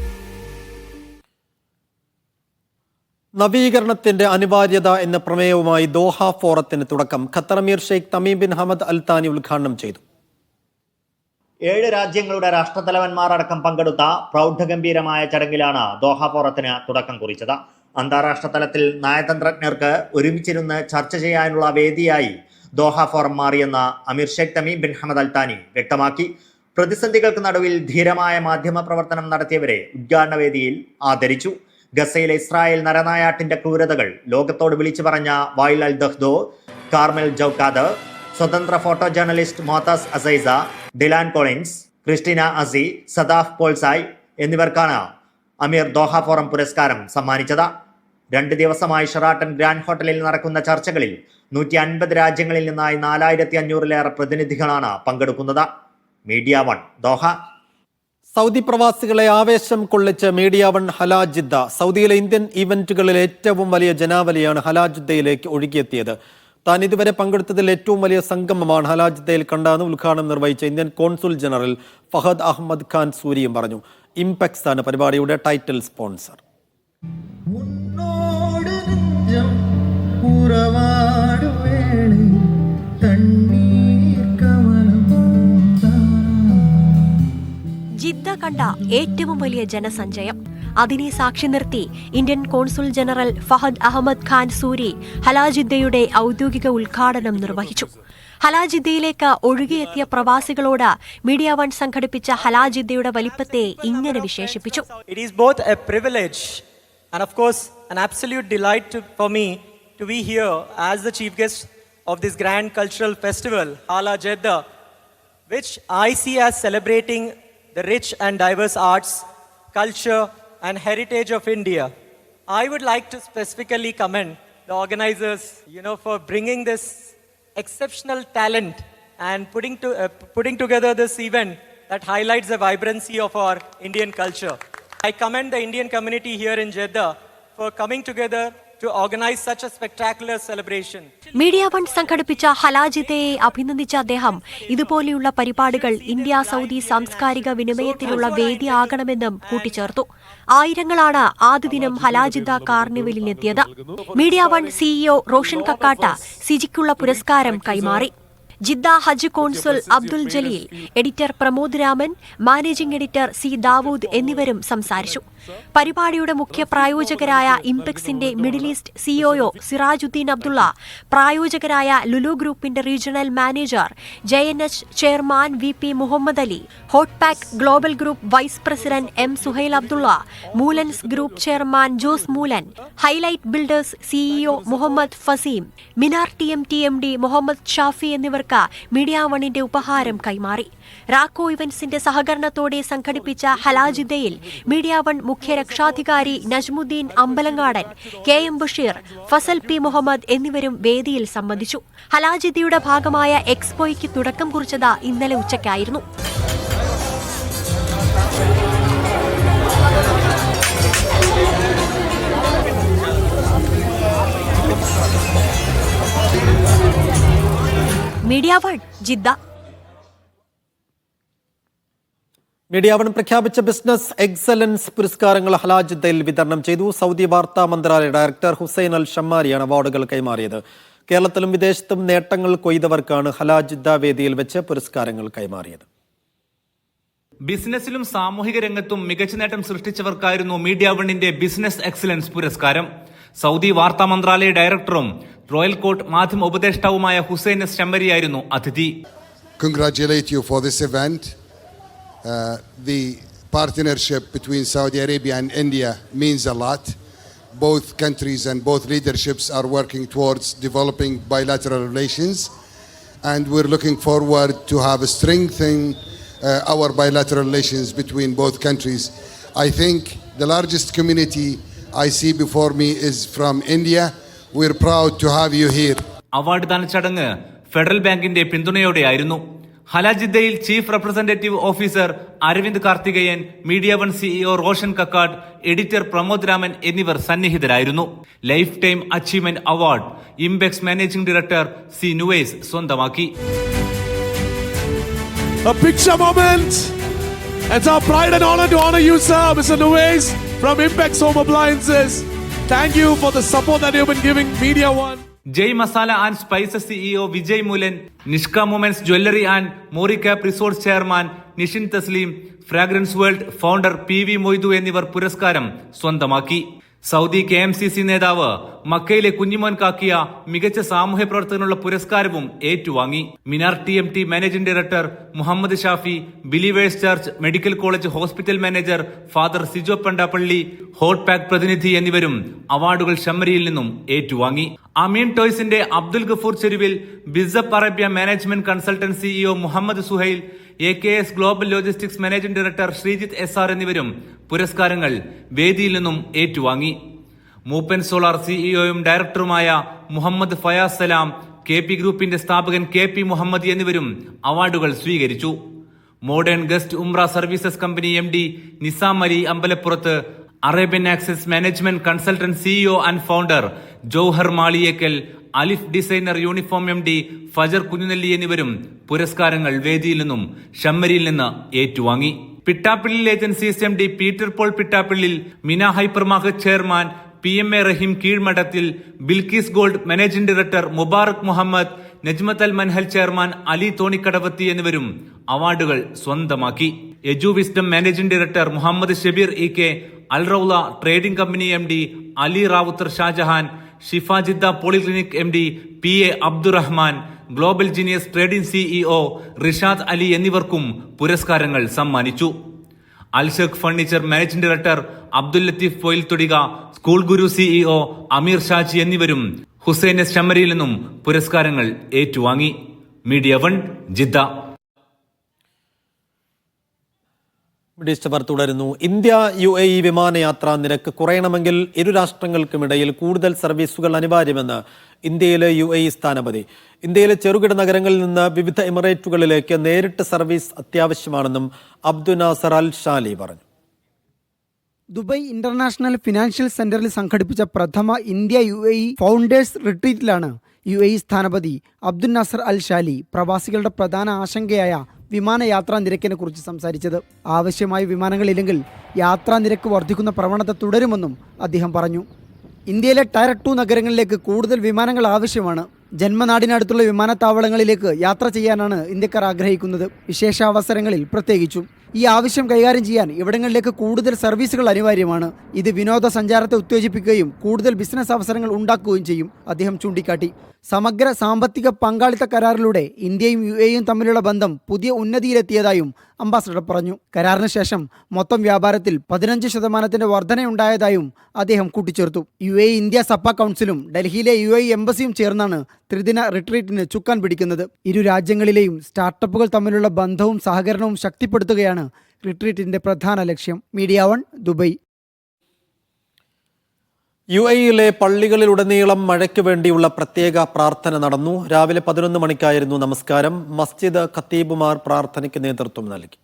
നവീകരണത്തിന്റെ അനിവാര്യത എന്ന പ്രമേയവുമായി ദോഹ ഫോറത്തിന് തുടക്കം. ഖത്തർ അമീർ Sheikh Tamim bin Hamad Al താനി ഉദ്ഘാടനം ചെയ്തു. 7 രാജ്യങ്ങളുടെ രാഷ്ട്രതലവന്മാർ അടക്കം പങ്കെടുത്ത പ്രൗഢഗംഭീരമായ ചടങ്ങിലാണ് ദോഹ ഫോറത്തിന് തുടക്കം കുറിച്ചത്. അന്താരാഷ്ട്ര തലത്തിൽ നയതന്ത്രജ്ഞർക്ക് ഒരുമിച്ചിരുന്ന് ചർച്ച ചെയ്യാനുള്ള വേദിയായി ദോഹ ഫോറം മാറിയെന്ന് അമീർ Sheikh Tamim bin Hamad Al താനി വ്യക്തമാക്കി. പ്രതിസന്ധികൾക്ക് നടുവിൽ ധീരമായ മാധ്യമ പ്രവർത്തനം നടത്തിയവരെ ഉദ്ഘാടന വേദിയിൽ ആദരിച്ചു. ഗസയിലെ ഇസ്രായേൽ നരനായാട്ടിന്റെ ക്രൂരതകൾ ലോകത്തോട് വിളിച്ചു പറഞ്ഞ വായിൽ അൽ ദഹ്ദോ, കാർമൽ ജൗക്കാദ്, സ്വതന്ത്ര photo journalist മോത്താസ് Azaiza, ഡിലാൻ Collins, Christina അസി, സദാഫ് പോൾസായ് എന്നിവർക്കാണ് അമീർ ദോഹ ഫോറം പുരസ്കാരം സമ്മാനിച്ചത്. 2 ദിവസമായി ഷെറാട്ടൺ ഗ്രാൻഡ് ഹോട്ടലിൽ നടക്കുന്ന ചർച്ചകളിൽ 150 രാജ്യങ്ങളിൽ നിന്നായി 4500-ലേറെ പ്രതിനിധികളാണ് പങ്കെടുക്കുന്നത്. Media 1 Doha. സൗദി പ്രവാസികളെ ആവേശം കൊള്ളിച്ച് മീഡിയ 1 ഹലാ ജിദ്ദ. സൗദിയിലെ ഇന്ത്യൻ ഇവന്റുകളിൽ ഏറ്റവും വലിയ ജനാവലിയാണ് ഹലാ ജിദ്ദയിലേക്ക് ഒഴുകിയെത്തിയത്. താൻ ഇതുവരെ പങ്കെടുത്തതിൽ ഏറ്റവും വലിയ സംഗമമാണ് ഹലാ ജിദ്ദയിൽ കണ്ടതെന്ന് ഉദ്ഘാടനം നിർവഹിച്ച Indian consul general Fahad Ahmad Khan സൂരിയും പറഞ്ഞു. ഇംപെക്സ് ആണ് പരിപാടിയുടെ ടൈറ്റിൽ സ്പോൺസർ. ജിദ്ദ കണ്ട ഏറ്റവും വലിയ ജനസഞ്ചയം. അതിനെ സാക്ഷി നിർത്തി Indian consul general Fahad Ahmad Khan Suri Hala ജിദ്ദയുടെ ഔദ്യോഗിക ഉദ്ഘാടനം നിർവഹിച്ചു. ഹലാ ജിദ്ദയിലേക്ക് ഒഴുകിയെത്തിയ പ്രവാസികളോട് മീഡിയ 1 സംഘടിപ്പിച്ച ഹലാ ജിദ്ദയുടെ വലിപ്പത്തെ ഇങ്ങനെ വിശേഷിപ്പിച്ചു. It is both a privilege and of course an absolute delight for me to be here as the chief guest of this grand cultural festival, Hala Jeddah, which I see as celebrating the rich and diverse arts, culture and heritage of India. I would like to specifically commend the organizers, for bringing this exceptional talent and putting together this event that highlights the vibrancy of our Indian culture. I commend the Indian community here in Jeddah for coming together to organize such a spectacular celebration. Media 1 സംഘടിപ്പിച്ച ഹലാ ജിദ്ദയെ അഭിനന്ദിച്ച അദ്ദേഹം ഇതുപോലെയുള്ള പരിപാടികൾ India Saudi സാംസ്കാരിക വിനിമയത്തിനുള്ള വേദിയാകണമെന്നും കൂട്ടിച്ചേർത്തു. ആയിരങ്ങളാണ് ആദ്യ ദിനം Hala Jeddah കാർണിവലിനെത്തിയത്. മീഡിയ 1 CEO റോഷൻ കക്കാട്ട സിജിക്കുള്ള പുരസ്കാരം കൈമാറി. Jeddah Hajj consul Abdul Jaleel, editor Pramod Raman, managing editor C Dawood എന്നിവരും സംസാരിച്ചു. പരിപാടിയുടെ മുഖ്യ പ്രായോജകരായ ഇംപെക്സിന്റെ Middle East COO Sirajuddin Abdulla, പ്രായോജകരായ ലുലു ഗ്രൂപ്പിന്റെ regional manager JNH chairman VP Muhammad Ali, Hotpack global group vice president M Suhail Abdulla, Moolans group chairman Jose Moolan, highlight builders CEO Muhammad Faseem, Minar TMT MD Muhammad Shafi എന്നിവർക്ക് മീഡിയ 1ന്റെ ഉപഹാരം കൈമാറി. റാക്കോ ഇവന്റ്സിന്റെ സഹകരണത്തോടെ സംഘടിപ്പിച്ച ഹലാ ജിദ്ദയിൽ മീഡിയ 1 മുഖ്യ രക്ഷാധികാരി നജ്മുദ്ദീൻ അമ്പലങ്ങാടൻ, KM ബഷീർ, ഫസൽ P മുഹമ്മദ് എന്നിവരും വേദിയിൽ സംബന്ധിച്ചു. ഹലാ ജിദ്ദയുടെ ഭാഗമായ എക്സ്പോയ്ക്ക് തുടക്കം കുറിച്ചത് ഇന്നലെ ഉച്ചയ്ക്കായിരുന്നു. Media 1 Jeddah. മീഡിയ 1 പ്രഖ്യാപിച്ച ബിസിനസ് എക്സലൻസ് പുരസ്കാരങ്ങൾ ഹലാ ജിദ്ദയിൽ വിതരണം ചെയ്തു. സൗദി വാർത്താ മന്ത്രാലയ ഡയറക്ടർ ഹുസൈൻ അൽ ഷമ്മാരിയാണ് അവാർഡുകൾ കൈമാറിയത്. കേരളത്തിലും വിദേശത്തും നേട്ടങ്ങൾ കൊയ്തവർക്കാണ് ഹലാ ജിദ്ദ വേദിയിൽ വെച്ച് പുരസ്കാരങ്ങൾ കൈമാറിയത്. ബിസിനസ്സിലും സാമൂഹിക രംഗത്തും മികച്ച നേട്ടം സൃഷ്ടിച്ചവർക്കായിരുന്നു മീഡിയ 1ന്റെ ബിസിനസ് എക്സലൻസ് പുരസ്കാരം. സൗദി വാർത്താ മന്ത്രാലയ ഡയറക്ടറും റോയൽ കോർട്ട് മാധ്യമ ഉപദേഷ്ടാവുമായ ഹുസൈൻ എസ് ശംബരിയായിരുന്നു അതിഥി. Congratulate you for this event. The partnership between Saudi Arabia and India means a lot. Both countries and both leaderships are working towards developing bilateral relations, and we're looking forward to have a strengthening our bilateral relations between both countries. I think the largest community I see before me is from India. We're proud to have you here. Award ദാന ചടങ്ങ് Federal ബാങ്കിന്റെ പിന്തുണയോടെയായിരുന്നു. ഹലാജിദ്ദയിൽ chief representative officer Aravind Karthikeyan, media one CEO Roshan Kakkad, editor Pramod Raman എന്നിവർ സന്നിഹിതരായിരുന്നു. Lifetime achievement award Impex managing director C Nuvais സ്വന്തമാക്കി. A picture moment. It's our pride and honor to honor you, sir, Mr. Nuwais from Impex Home Appliances. Thank you for the support that you've been giving Media One. Jai Masala and spices CEO Vijay Moolan, Nishka moments jewellery and Moricap resorts chairman Nishin Thasleem, fragrance world founder PV Moidu എന്നിവർ പുരസ്കാരം സ്വന്തമാക്കി. Saudi KMCC നേതാവ് മക്കയിലെ കുഞ്ഞിമോൻ കാക്കിയ മികച്ച സാമൂഹ്യ പ്രവർത്തനത്തിനുള്ള പുരസ്കാരവും ഏറ്റുവാങ്ങി. Minar TMT managing director Muhammad Shafi, believers church medical college hospital manager father Sijo Pandappally, Hotpack പ്രതിനിധി എന്നിവരും അവാർഡുകൾ ശമ്മരിയിൽ നിന്നും ഏറ്റുവാങ്ങി. അമീൻ ടോയ്സിന്റെ അബ്ദുൽ ഗഫൂർ ചെരുവിൽ, ബിസപ്പ് Arabia management consultant CEO Muhammad Suhail, AKS global logistics managing director Sreejith SR എന്നിവരും പുരസ്കാരങ്ങൾ വേദിയിൽ നിന്നും ഏറ്റുവാങ്ങി. മൂപ്പൻ സോളാർ സിഇഒയും ഡയറക്ടറുമായ മുഹമ്മദ് ഫയാസ് സലാം, KP ഗ്രൂപ്പിന്റെ സ്ഥാപകൻ KP മുഹമ്മദ് എന്നിവരും അവാർഡുകൾ സ്വീകരിച്ചു. Modern guest Umrah services company MD Nizam Ali Ambalappurath, Arabian access management consultant CEO and founder Jouhar Maliyekkal, Alif designer uniform MD ഫജർ കുഞ്ഞുനെല്ലി എന്നിവരും പുരസ്കാരങ്ങൾ വേദിയിൽ നിന്നും ഷമ്മരിയിൽ നിന്ന് ഏറ്റുവാങ്ങി. Pittappillil agencies MD Peter Paul Pittappillil, Mina hypermarket chairman PMA Raheem Keezhmadathil, Bilkees gold managing director Mubarak Muhammad, Najmat Al Manhal chairman Ali Thonikkadavath എന്നിവരും അവാർഡുകൾ സ്വന്തമാക്കി. Edu wisdom managing director Muhammad Shabeer EK, Al Rawla trading company MD Ali Rawther Shajahan, Shifa Jeddah polyclinic MD PA Abdurahman, global genius trading CEO Rishad Ali എന്നിവർക്കും പുരസ്കാരങ്ങൾ സമ്മാനിച്ചു. അൽഷഖ് furniture managing director Abdul Latheef Poyil Thodika, school ഗുരു CEO അമീർ ഷാജി എന്നിവരും Hussain S ശമ്മരിയിൽ നിന്നും പുരസ്കാരങ്ങൾ ഏറ്റുവാങ്ങി. Media one Jeddah. ഡിസ്റ്റർബർ തുടരുന്നു. ഇന്ത്യ UAE വിമാനയാത്രാ നിരക്ക് കുറയണമെങ്കിൽ ഇരു രാഷ്ട്രങ്ങൾക്കുമിടയിൽ കൂടുതൽ സർവീസുകൾ അനിവാര്യമെന്ന് ഇന്ത്യയിലെ UAE സ്ഥാനപതി. ഇന്ത്യയിലെ ചെറുകിട നഗരങ്ങളിൽ നിന്ന് വിവിധ എമിറേറ്റുകളിലേക്ക് നേരിട്ട് സർവീസ് അത്യാവശ്യമാണെന്നും അബ്ദുൽ നാസർ അൽ ഷാലി പറഞ്ഞു. ദുബായ് ഇന്റർനാഷണൽ ഫിനാൻഷ്യൽ സെന്ററിൽ സംഘടിപ്പിച്ച പ്രഥമ ഇന്ത്യ UAE ഫൗണ്ടേഴ്സ് റിട്രീറ്റിലാണ് UAE സ്ഥാനപതി അബ്ദുൽ നാസർ അൽ ഷാലി പ്രവാസികളുടെ പ്രധാന ആശങ്കയായ വിമാനയാത്രാ നിരക്കിനെ കുറിച്ച് സംസാരിച്ചത്. ആവശ്യമായ വിമാനങ്ങളില്ലെങ്കിൽ യാത്രാ നിരക്ക് വർദ്ധിക്കുന്ന പ്രവണത തുടരുമെന്നും അദ്ദേഹം പറഞ്ഞു. ഇന്ത്യയിലെ ടയർ 2 നഗരങ്ങളിലേക്ക് കൂടുതൽ വിമാനങ്ങൾ ആവശ്യമാണ്. ജന്മനാടിനടുത്തുള്ള വിമാനത്താവളങ്ങളിലേക്ക് യാത്ര ചെയ്യാനാണ് ഇന്ത്യക്കാർ ആഗ്രഹിക്കുന്നത്. വിശേഷാവസരങ്ങളിൽ പ്രത്യേകിച്ചും ഈ ആവശ്യം കൈകാര്യം ചെയ്യാൻ ഇവിടങ്ങളിലേക്ക് കൂടുതൽ സർവീസുകൾ അനിവാര്യമാണ്. ഇത് വിനോദസഞ്ചാരത്തെ ഉത്തേജിപ്പിക്കുകയും കൂടുതൽ ബിസിനസ് അവസരങ്ങൾ ഉണ്ടാക്കുകയും ചെയ്യും, അദ്ദേഹം ചൂണ്ടിക്കാട്ടി. സമഗ്ര സാമ്പത്തിക പങ്കാളിത്ത കരാറിലൂടെ ഇന്ത്യയും UAEയും തമ്മിലുള്ള ബന്ധം പുതിയ ഉന്നതിയിലെത്തിയതായും അംബാസഡർ പറഞ്ഞു. കരാറിന് ശേഷം മൊത്തം വ്യാപാരത്തിൽ 15% വർധനയുണ്ടായതായും അദ്ദേഹം കൂട്ടിച്ചേർത്തു. UAE ഇന്ത്യ സപ്പ കൗൺസിലും ഡൽഹിയിലെ UAE എംബസിയും ചേർന്നാണ് ത്രിദിന റിട്രീറ്റിന് ചുക്കാൻ പിടിക്കുന്നത്. ഇരു രാജ്യങ്ങളിലെയും സ്റ്റാർട്ടപ്പുകൾ തമ്മിലുള്ള ബന്ധവും സഹകരണവും ശക്തിപ്പെടുത്തുകയാണ് റിട്രീറ്റിന്റെ പ്രധാന ലക്ഷ്യം. Media one Dubai. UAEയിലെ പള്ളികളിലുടനീളം മഴയ്ക്ക് വേണ്ടിയുള്ള പ്രത്യേക പ്രാർത്ഥന നടന്നു. രാവിലെ 11 മണിക്കായിരുന്നു നമസ്കാരം. മസ്ജിദ് ഖത്തീബുമാർ പ്രാർത്ഥനയ്ക്ക് നേതൃത്വം നൽകി.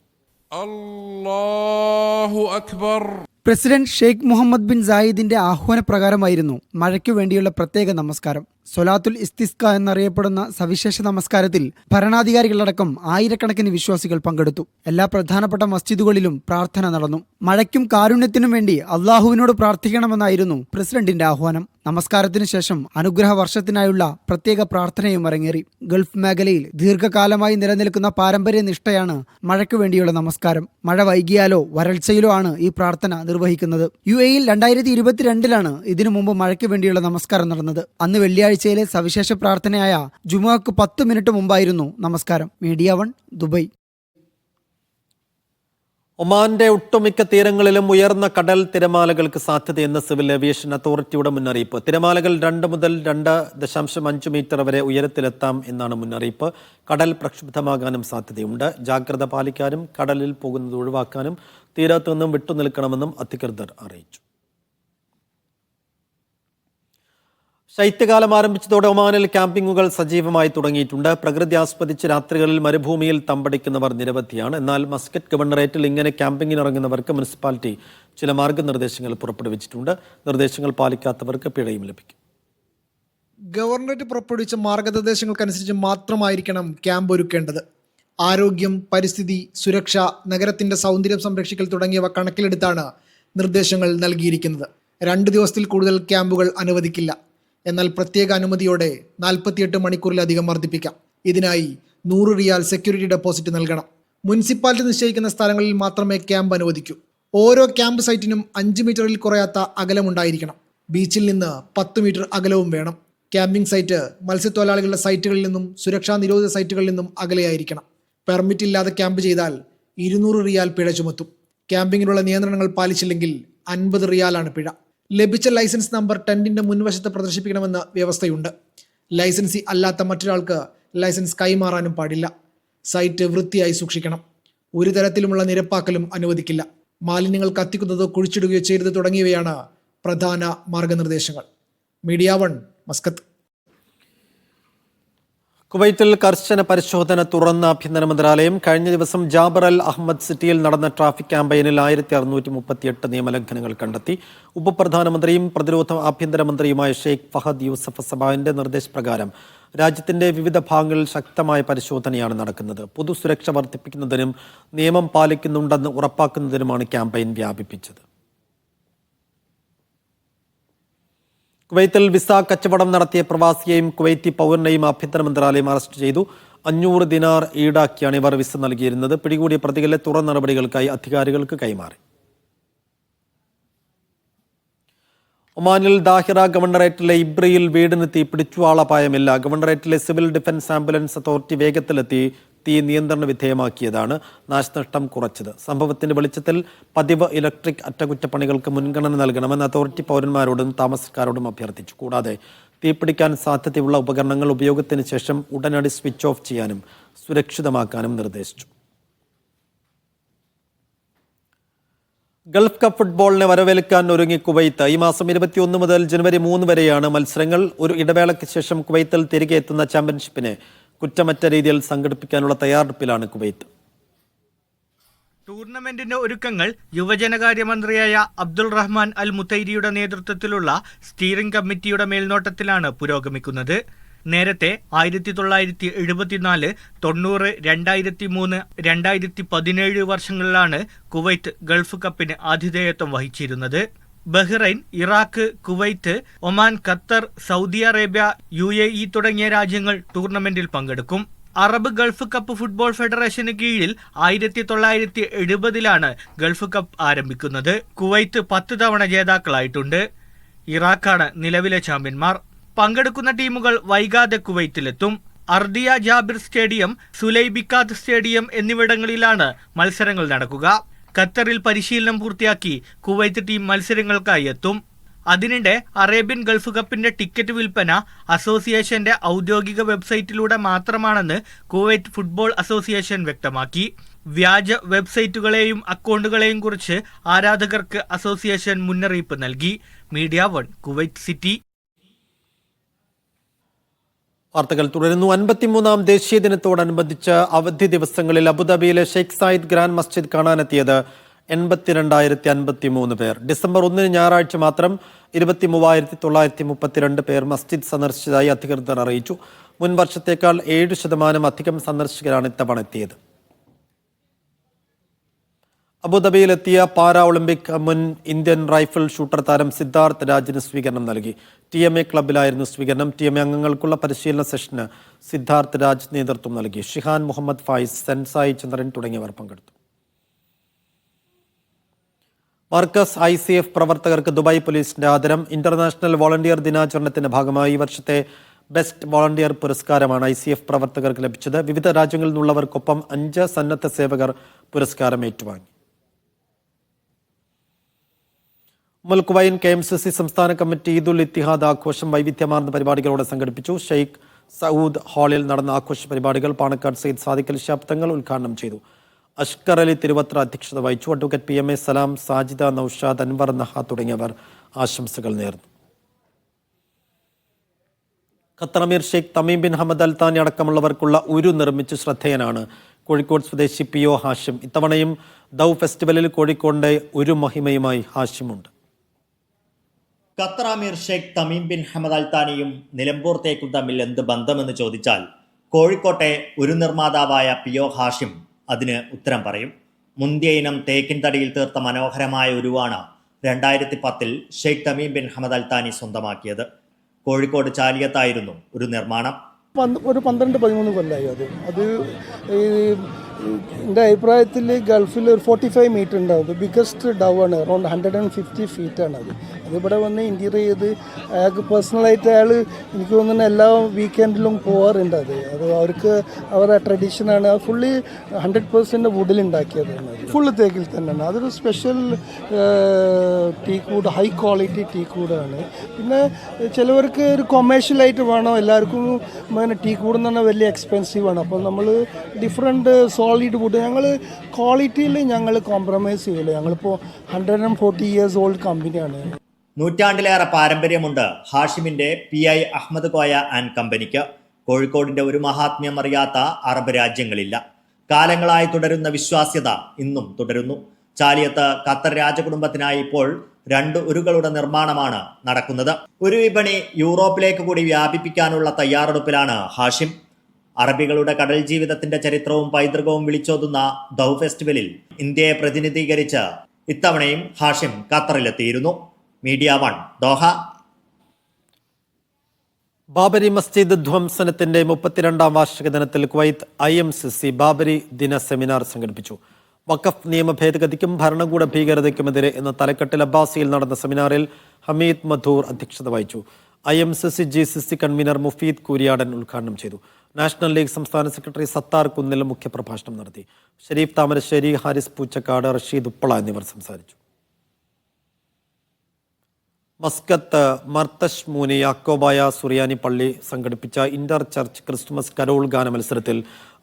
Allahu Akbar. President Sheikh Mohamed bin സായിദിന്റെ ആഹ്വാനപ്രകാരമായിരുന്നു മഴയ്ക്കു വേണ്ടിയുള്ള പ്രത്യേക നമസ്കാരം. സൊലാത്തുൽ ഇസ്തിസ്ക എന്നറിയപ്പെടുന്ന സവിശേഷ നമസ്കാരത്തിൽ ഭരണാധികാരികളടക്കം ആയിരക്കണക്കിന് വിശ്വാസികൾ പങ്കെടുത്തു. എല്ലാ പ്രധാനപ്പെട്ട മസ്ജിദുകളിലും പ്രാർത്ഥന നടന്നു. മഴയ്ക്കും കാരുണ്യത്തിനും വേണ്ടി അള്ളാഹുവിനോട് പ്രാർത്ഥിക്കണമെന്നായിരുന്നു പ്രസിഡന്റിന്റെ ആഹ്വാനം. നമസ്കാരത്തിനു ശേഷം അനുഗ്രഹ വർഷത്തിനായുള്ള പ്രത്യേക പ്രാർത്ഥനയും അരങ്ങേറി. ഗൾഫ് മേഖലയിൽ ദീർഘകാലമായി നിലനിൽക്കുന്ന പാരമ്പര്യ നിഷ്ഠയാണ് മഴയ്ക്കു വേണ്ടിയുള്ള നമസ്കാരം. മഴ വൈകിയാലോ വരൾച്ചയിലോ ആണ് ഈ പ്രാർത്ഥന നിർവഹിക്കുന്നത്. UAEയിൽ 2022 ഇതിനു മുമ്പ് മഴയ്ക്ക് വേണ്ടിയുള്ള നമസ്കാരം നടന്നത്. അന്ന് വെള്ളിയാഴ്ച വെള്ളിയാഴ്ചയിലെ സവിശേഷ പ്രാർത്ഥനയായ ജുമുഅക്ക് 10 മിനിറ്റ് മുമ്പായിരുന്നു നമസ്കാരം. Media 1 Dubai. ഒമാന്റെ ഒട്ടുമിക്ക തീരങ്ങളിലും ഉയർന്ന കടൽ തിരമാലകൾക്ക് സാധ്യതയെന്ന് സിവിൽ ഏവിയേഷൻ അതോറിറ്റിയുടെ മുന്നറിയിപ്പ്. തിരമാലകൾ 2 മുതൽ 2.5 മീറ്റർ വരെ ഉയരത്തിലെത്താം എന്നാണ് മുന്നറിയിപ്പ്. കടൽ പ്രക്ഷുബ്ധമാകാനും സാധ്യതയുണ്ട്. ജാഗ്രത പാലിക്കാനും കടലിൽ പോകുന്നത് ഒഴിവാക്കാനും തീരത്തു നിന്നും വിട്ടുനിൽക്കണമെന്നും അധികൃതർ അറിയിച്ചു. ശൈത്യകാലം ആരംഭിച്ചതോടെ ഒമാനിൽ ക്യാമ്പിങ്ങുകൾ സജീവമായി തുടങ്ങിയിട്ടുണ്ട്. പ്രകൃതി ആസ്വദിച്ച് രാത്രികളിൽ മരുഭൂമിയിൽ തമ്പടിക്കുന്നവർ നിരവധിയാണ്. എന്നാൽ മസ്കറ്റ് ഗവർണറേറ്റിൽ ഇങ്ങനെ ക്യാമ്പിങ്ങിനിറങ്ങുന്നവർക്ക് മുനിസിപ്പാലിറ്റി ചില മാർഗനിർദ്ദേശങ്ങൾ പുറപ്പെടുവിച്ചിട്ടുണ്ട്. നിർദ്ദേശങ്ങൾ പാലിക്കാത്തവർക്ക് പിഴയും ലഭിക്കും. ഗവർണറേറ്റ് പുറപ്പെടുവിച്ച മാർഗനിർദ്ദേശങ്ങൾക്കനുസരിച്ച് മാത്രമായിരിക്കണം ക്യാമ്പ് ഒരുക്കേണ്ടത്. ആരോഗ്യം, പരിസ്ഥിതി, സുരക്ഷ, നഗരത്തിന്റെ സൗന്ദര്യം സംരക്ഷിക്കൽ തുടങ്ങിയവ കണക്കിലെടുത്താണ് നിർദ്ദേശങ്ങൾ നൽകിയിരിക്കുന്നത്. 2 ദിവസത്തിൽ കൂടുതൽ ക്യാമ്പുകൾ അനുവദിക്കില്ല. എന്നാൽ പ്രത്യേക അനുമതിയോടെ 48 മണിക്കൂറിലധികം വർദ്ധിപ്പിക്കാം. ഇതിനായി 100 റിയാൽ സെക്യൂരിറ്റി ഡെപ്പോസിറ്റ് നൽകണം. മുനിസിപ്പാലിറ്റി നിശ്ചയിക്കുന്ന സ്ഥലങ്ങളിൽ മാത്രമേ ക്യാമ്പ് അനുവദിക്കൂ. ഓരോ ക്യാമ്പ് സൈറ്റിനും 5 മീറ്ററിൽ കുറയാത്ത അകലമുണ്ടായിരിക്കണം. ബീച്ചിൽ നിന്ന് 10 മീറ്റർ അകലവും വേണം. ക്യാമ്പിംഗ് സൈറ്റ് മത്സ്യത്തൊഴിലാളികളുടെ സൈറ്റുകളിൽ നിന്നും സുരക്ഷാ നിരോധിത സൈറ്റുകളിൽ നിന്നും അകലെയായിരിക്കണം. പെർമിറ്റ് ഇല്ലാതെ ക്യാമ്പ് ചെയ്താൽ 200 റിയാൽ പിഴ ചുമത്തും. ക്യാമ്പിങ്ങിനുള്ള നിയന്ത്രണങ്ങൾ പാലിച്ചില്ലെങ്കിൽ 50 റിയാലാണ് പിഴ. ലഭിച്ച ലൈസൻസ് നമ്പർ ടെന്റിന്റെ മുൻവശത്ത് പ്രദർശിപ്പിക്കണമെന്ന വ്യവസ്ഥയുണ്ട്. ലൈസൻസി അല്ലാത്ത മറ്റൊരാൾക്ക് ലൈസൻസ് കൈമാറാനും പാടില്ല. സൈറ്റ് വൃത്തിയായി സൂക്ഷിക്കണം. ഒരു തരത്തിലുമുള്ള നിരപ്പാക്കലും അനുവദിക്കില്ല. മാലിന്യങ്ങൾ കത്തിക്കുന്നതോ കുഴിച്ചിടുകയോ ചെയ്തത് തുടങ്ങിയവയാണ് പ്രധാന മാർഗനിർദ്ദേശങ്ങൾ. Media 1 Muscat. കുവൈറ്റിൽ കർശന പരിശോധന തുറന്ന ആഭ്യന്തര മന്ത്രാലയം. കഴിഞ്ഞ ദിവസം ജാബർ അൽ അഹമ്മദ് സിറ്റിയിൽ നടന്ന ട്രാഫിക് ക്യാമ്പയിനിൽ 1638 നിയമലംഘനങ്ങൾ കണ്ടെത്തി. ഉപപ്രധാനമന്ത്രിയും പ്രതിരോധ ആഭ്യന്തരമന്ത്രിയുമായ ഷെയ്ഖ് ഫഹദ് യൂസഫ് സബാഹിന്റെ നിർദ്ദേശപ്രകാരം രാജ്യത്തിന്റെ വിവിധ ഭാഗങ്ങളിൽ ശക്തമായ പരിശോധനയാണ് നടക്കുന്നത്. പൊതുസുരക്ഷ വർദ്ധിപ്പിക്കുന്നതിനും നിയമം പാലിക്കുന്നുണ്ടെന്ന് ഉറപ്പാക്കുന്നതിനുമാണ് ക്യാമ്പയിൻ വ്യാപിപ്പിച്ചത്. കുവൈത്തിൽ വിസ കച്ചവടം നടത്തിയ പ്രവാസിയെയും കുവൈത്തി പൗരനെയും ആഭ്യന്തര മന്ത്രാലയം അറസ്റ്റ് ചെയ്തു. 500 ദിനാർ ഈടാക്കിയാണ് ഇവർ വിസ നൽകിയിരുന്നത്. പിടികൂടിയ പ്രതികളെ തുടർ നടപടികൾക്കായി അധികാരികൾക്ക് കൈമാറി. ഒമാനിൽ ദാഹിറ ഗവർണറേറ്റിലെ ഇബ്രിയിൽ വീടിന് തീ പിടിച്ചു. ആളപായമില്ല. ഗവർണറേറ്റിലെ സിവിൽ ഡിഫൻസ് ആംബുലൻസ് അതോറിറ്റി വേഗത്തിലെത്തി തീ നിയന്ത്രണ വിധേയമാക്കിയതാണ് നാശനഷ്ടം കുറച്ചത്. സംഭവത്തിന്റെ വെളിച്ചത്തിൽ പതിവ് ഇലക്ട്രിക് അറ്റകുറ്റപ്പണികൾക്ക് മുൻഗണന നൽകണമെന്ന് അതോറിറ്റി പൗരന്മാരോടും താമസക്കാരോടും അഭ്യർത്ഥിച്ചു. കൂടാതെ തീപിടിക്കാൻ സാധ്യതയുള്ള ഉപകരണങ്ങൾ ഉപയോഗത്തിന് ശേഷം ഉടനടി സ്വിച്ച് ഓഫ് ചെയ്യാനും സുരക്ഷിതമാക്കാനും നിർദ്ദേശിച്ചു. ഗൾഫ് കപ്പ് ഫുട്ബോളിനെ വരവേൽക്കാൻ ഒരുങ്ങി കുവൈത്ത്. ഈ മാസം 21 മുതൽ ജനുവരി 3 വരെയാണ് മത്സരങ്ങൾ. ഒരു ഇടവേളയ്ക്ക് ശേഷം കുവൈത്തിൽ തിരികെ എത്തുന്ന ചാമ്പ്യൻഷിപ്പിനെ കുറ്റമറ്റ രീതിയിൽ സംഘടിപ്പിക്കാനുള്ള തയ്യാറെടുപ്പിലാണ് കുവൈത്ത്. ടൂർണമെന്റിന്റെ ഒരുക്കങ്ങൾ യുവജനകാര്യമന്ത്രിയായ അബ്ദുൾ റഹ്മാൻ അൽ മുത്തൈരിയുടെ നേതൃത്വത്തിലുള്ള സ്റ്റിയറിംഗ് കമ്മിറ്റിയുടെ മേൽനോട്ടത്തിലാണ് പുരോഗമിക്കുന്നത്. നേരത്തെ 1974, 90, 2003, 2017 വർഷങ്ങളിലാണ് കുവൈറ്റ് ഗൾഫ് കപ്പിന് ആതിഥേയത്വം വഹിച്ചിരുന്നത്. Bahrain, Iraq, Kuwait, Oman, Qatar, Saudi Arabia, UAE തുടങ്ങിയ രാജ്യങ്ങൾ ടൂർണമെന്റിൽ പങ്കെടുക്കും. അറബ് ഗൾഫ് കപ്പ് ഫുട്ബോൾ ഫെഡറേഷന് കീഴിൽ 1970-ലാണ് ഗൾഫ് കപ്പ് ആരംഭിക്കുന്നത്. കുവൈറ്റ് 10 തവണ ജേതാക്കളായിട്ടുണ്ട്. ഇറാഖാണ് നിലവിലെ ചാമ്പ്യന്മാർ. പങ്കെടുക്കുന്ന ടീമുകൾ വൈകാതെ കുവൈറ്റിലെത്തും. Ardiya Jaber stadium, Sulaibikhat stadium എന്നിവിടങ്ങളിലാണ് മത്സരങ്ങൾ നടക്കുക. ഖത്തറിൽ പരിശീലനം പൂർത്തിയാക്കി കുവൈത്ത് ടീം മത്സരങ്ങൾക്കായി എത്തും. അതിനിടെ അറേബ്യൻ ഗൾഫ് കപ്പിന്റെ ടിക്കറ്റ് വിൽപ്പന അസോസിയേഷന്റെ ഔദ്യോഗിക വെബ്സൈറ്റിലൂടെ മാത്രമാണെന്ന് കുവൈറ്റ് ഫുട്ബോൾ അസോസിയേഷൻ വ്യക്തമാക്കി. വ്യാജ വെബ്സൈറ്റുകളെയും അക്കൗണ്ടുകളെയും കുറിച്ച് ആരാധകർക്ക് അസോസിയേഷൻ മുന്നറിയിപ്പ് നൽകി. Media 1 Kuwait city. വാർത്തകൾ തുടരുന്നു. 53-ാം ദേശീയ ദിനത്തോടനുബന്ധിച്ച് അവധി ദിവസങ്ങളിൽ അബുദാബിയിലെ ഷെയ്ഖ് സായിദ് ഗ്രാൻഡ് മസ്ജിദ് കാണാനെത്തിയത് 82,053 പേർ. ഡിസംബർ 1 ഞായറാഴ്ച മാത്രം 23,932 പേർ മസ്ജിദ് സന്ദർശിച്ചതായി അധികൃതർ അറിയിച്ചു. മുൻ വർഷത്തേക്കാൾ 7% അധികം സന്ദർശകരാണ് ഇത്തവണ എത്തിയത്. അബുദാബിയിലെത്തിയ പാരാ ഒളിമ്പിക് മുൻ ഇന്ത്യൻ റൈഫിൾ ഷൂട്ടർ താരം സിദ്ധാർത്ഥ് രാജിന് സ്വീകരണം നൽകി. TMA ക്ലബിലായിരുന്നു സ്വീകരണം. TMA അംഗങ്ങൾക്കുള്ള പരിശീലന സെഷന് സിദ്ധാർത്ഥ് രാജ് നേതൃത്വം നൽകി. ഷിഹാൻ മുഹമ്മദ് ഫായിസ്, സെൻസായി ചന്ദ്രൻ തുടങ്ങിയവർ പങ്കെടുത്തു. മാർക്കസ് ICF പ്രവർത്തകർക്ക് ദുബായ് പോലീസിന്റെ ആദരം. ഇന്റർനാഷണൽ വോളണ്ടിയർ ദിനാചരണത്തിന്റെ ഭാഗമായി ഈ വർഷത്തെ ബെസ്റ്റ് വോളണ്ടിയർ പുരസ്കാരമാണ് ICF പ്രവർത്തകർക്ക് ലഭിച്ചത്. വിവിധ രാജ്യങ്ങളിൽ നിന്നുള്ളവർക്കൊപ്പം 5 സന്നദ്ധ സേവകർ പുരസ്കാരം ഏറ്റുവാങ്ങി. മുൽക്കുവൈൻ KMCC സംസ്ഥാന കമ്മിറ്റി ഈദുൽ ഇത്തിഹാദ് ആഘോഷം വൈവിധ്യമാർന്ന പരിപാടികളോടെ സംഘടിപ്പിച്ചു. ഷെയ്ഖ് സഊദ് ഹാളിൽ നടന്ന ആഘോഷ പരിപാടികൾ പാണക്കാട് സയ്യിദ് സാദിഖ് അലി ശിഹാബ് തങ്ങൾ ഉദ്ഘാടനം ചെയ്തു. അഷ്കർ അലി തിരുവത്ര അധ്യക്ഷത വഹിച്ചു. അഡ്വക്കേറ്റ് PMA സലാം, സാജിദ, നൌഷാദ്, അൻവർ നഹ തുടങ്ങിയവർ ആശംസകൾ നേർന്നു. ഖത്തർ അമീർ Sheikh Tamim bin Hamad Al താനി അടക്കമുള്ളവർക്കുള്ള ഉരു നിർമ്മിച്ച് ശ്രദ്ധേയനാണ് കോഴിക്കോട് സ്വദേശി PO ഹാഷിം. ഇത്തവണയും ദൗ ഫെസ്റ്റിവലിൽ കോഴിക്കോടിന്റെ ഒരു മഹിമയുമായി ഹാഷിമുണ്ട്. ഖത്തർ അമീർ Sheikh Tamim bin Hamad Al താനിയും Nilambur തേക്കും തമ്മിൽ എന്ത് ബന്ധമെന്ന് ചോദിച്ചാൽ കോഴിക്കോട്ടെ ഒരു നിർമ്മാതാവായ PO ഹാഷിം അതിന് ഉത്തരം പറയും. മുന്തിയ ഇനം തേക്കിൻ തടിയിൽ തീർത്ത മനോഹരമായ ഉരുവാണ് 2010 Sheikh Tamim bin Hamad Al താനി സ്വന്തമാക്കിയത്. കോഴിക്കോട് ചാലിയത്തായിരുന്നു ഒരു നിർമ്മാണം. ഒരു 12-13 കൊല്ലമായി അത് എൻ്റെ അഭിപ്രായത്തിൽ ഗൾഫിൽ ഒരു 45 മീറ്റർ ഉണ്ടാവും. ബിഗ്ഗസ്റ്റ് ഡവ് ആണ്, അറൗണ്ട് 150 ഫീറ്റാണ് അതിവിടെ വന്ന് ഇൻറ്റീരിയർ ചെയ്ത് അയാൾക്ക് പേഴ്സണലായിട്ട് എനിക്ക് തോന്നുന്ന എല്ലാ വീക്കെൻഡിലും പോകാറുണ്ട്. അത് അവർക്ക് അവരുടെ ട്രഡീഷനാണ്. അത് ഫുള്ളി 100% വുഡിലുണ്ടാക്കിയതാണ്, ഫുള്ള് തേക്കിൽ തന്നെയാണ്. അതൊരു special teak wood, high quality teak വുഡാണ്. പിന്നെ ചിലവർക്ക് ഒരു കൊമേഴ്ഷ്യലായിട്ട് വേണം, എല്ലാവർക്കും ടീക്ക് വുഡ് എന്ന് പറഞ്ഞാൽ വലിയ എക്സ്പെൻസീവാണ്. അപ്പോൾ നമ്മൾ ഡിഫറെൻറ്റ് സോളിഡ് വുഡ് ഞങ്ങൾ ക്വാളിറ്റിയിൽ ഞങ്ങൾ കോംപ്രമൈസ് ചെയ്യില്ല. ഞങ്ങളിപ്പോൾ 140 years ഓൾഡ് കമ്പനിയാണ്. നൂറ്റാണ്ടിലേറെ പാരമ്പര്യമുണ്ട് ഹാഷിമിന്റെ PI അഹമ്മദ് കോയ ആൻഡ് കമ്പനിക്ക്. കോഴിക്കോടിന്റെ ഒരു മഹാത്മ്യം അറിയാത്ത അറബ് രാജ്യങ്ങളില്ല. കാലങ്ങളായി തുടരുന്ന വിശ്വാസ്യത ഇന്നും തുടരുന്നു. ചാലിയത്ത് ഖത്തർ രാജകുടുംബത്തിനായി ഇപ്പോൾ 2 ഉരുകളുടെ നിർമ്മാണമാണ് നടക്കുന്നത്. ഒരു വിപണി യൂറോപ്പിലേക്ക് കൂടി വ്യാപിപ്പിക്കാനുള്ള തയ്യാറെടുപ്പിലാണ് ഹാഷിം. അറബികളുടെ കടൽ ജീവിതത്തിന്റെ ചരിത്രവും പൈതൃകവും വിളിച്ചോതുന്ന ദൗ ഫെസ്റ്റിവലിൽ ഇന്ത്യയെ പ്രതിനിധീകരിച്ച് ഇത്തവണയും ഹാഷിം ഖത്തറിലെത്തിയിരുന്നു. Media 1 Doha. ബാബരി മസ്ജിദ് ധ്വംസനത്തിന്റെ 32ാം വാർഷിക ദിനത്തിൽ കുവൈത്ത് IMCC ബാബരി ദിന സെമിനാർ സംഘടിപ്പിച്ചു. വഖഫ് നിയമ ഭേദഗതിക്കും ഭരണകൂട ഭീകരതയ്ക്കുമെതിരെ എന്ന തലക്കെട്ടിൽ അബ്ബാസിയിൽ നടന്ന സെമിനാറിൽ ഹമീദ് മധൂർ അധ്യക്ഷത വഹിച്ചു. IMCC GCC convener Mufeed Kooriyadan ഉദ്ഘാടനം ചെയ്തു. നാഷണൽ ലീഗ് സംസ്ഥാന സെക്രട്ടറി സത്താർ കുന്നിൽ മുഖ്യപ്രഭാഷണം നടത്തി. ഷരീഫ് താമരശ്ശേരി, ഹാരിസ് പൂച്ചക്കാട്, റഷീദ് ഉപ്പള എന്നിവർ സംസാരിച്ചു. മസ്കത്ത് മർത്തഷ് മൂനി യാക്കോബായ സുറിയാനി പള്ളി സംഘടിപ്പിച്ച ഇന്റർ ചർച്ച് ക്രിസ്തുമസ് കരോൾ ഗാന മത്സരത്തിൽ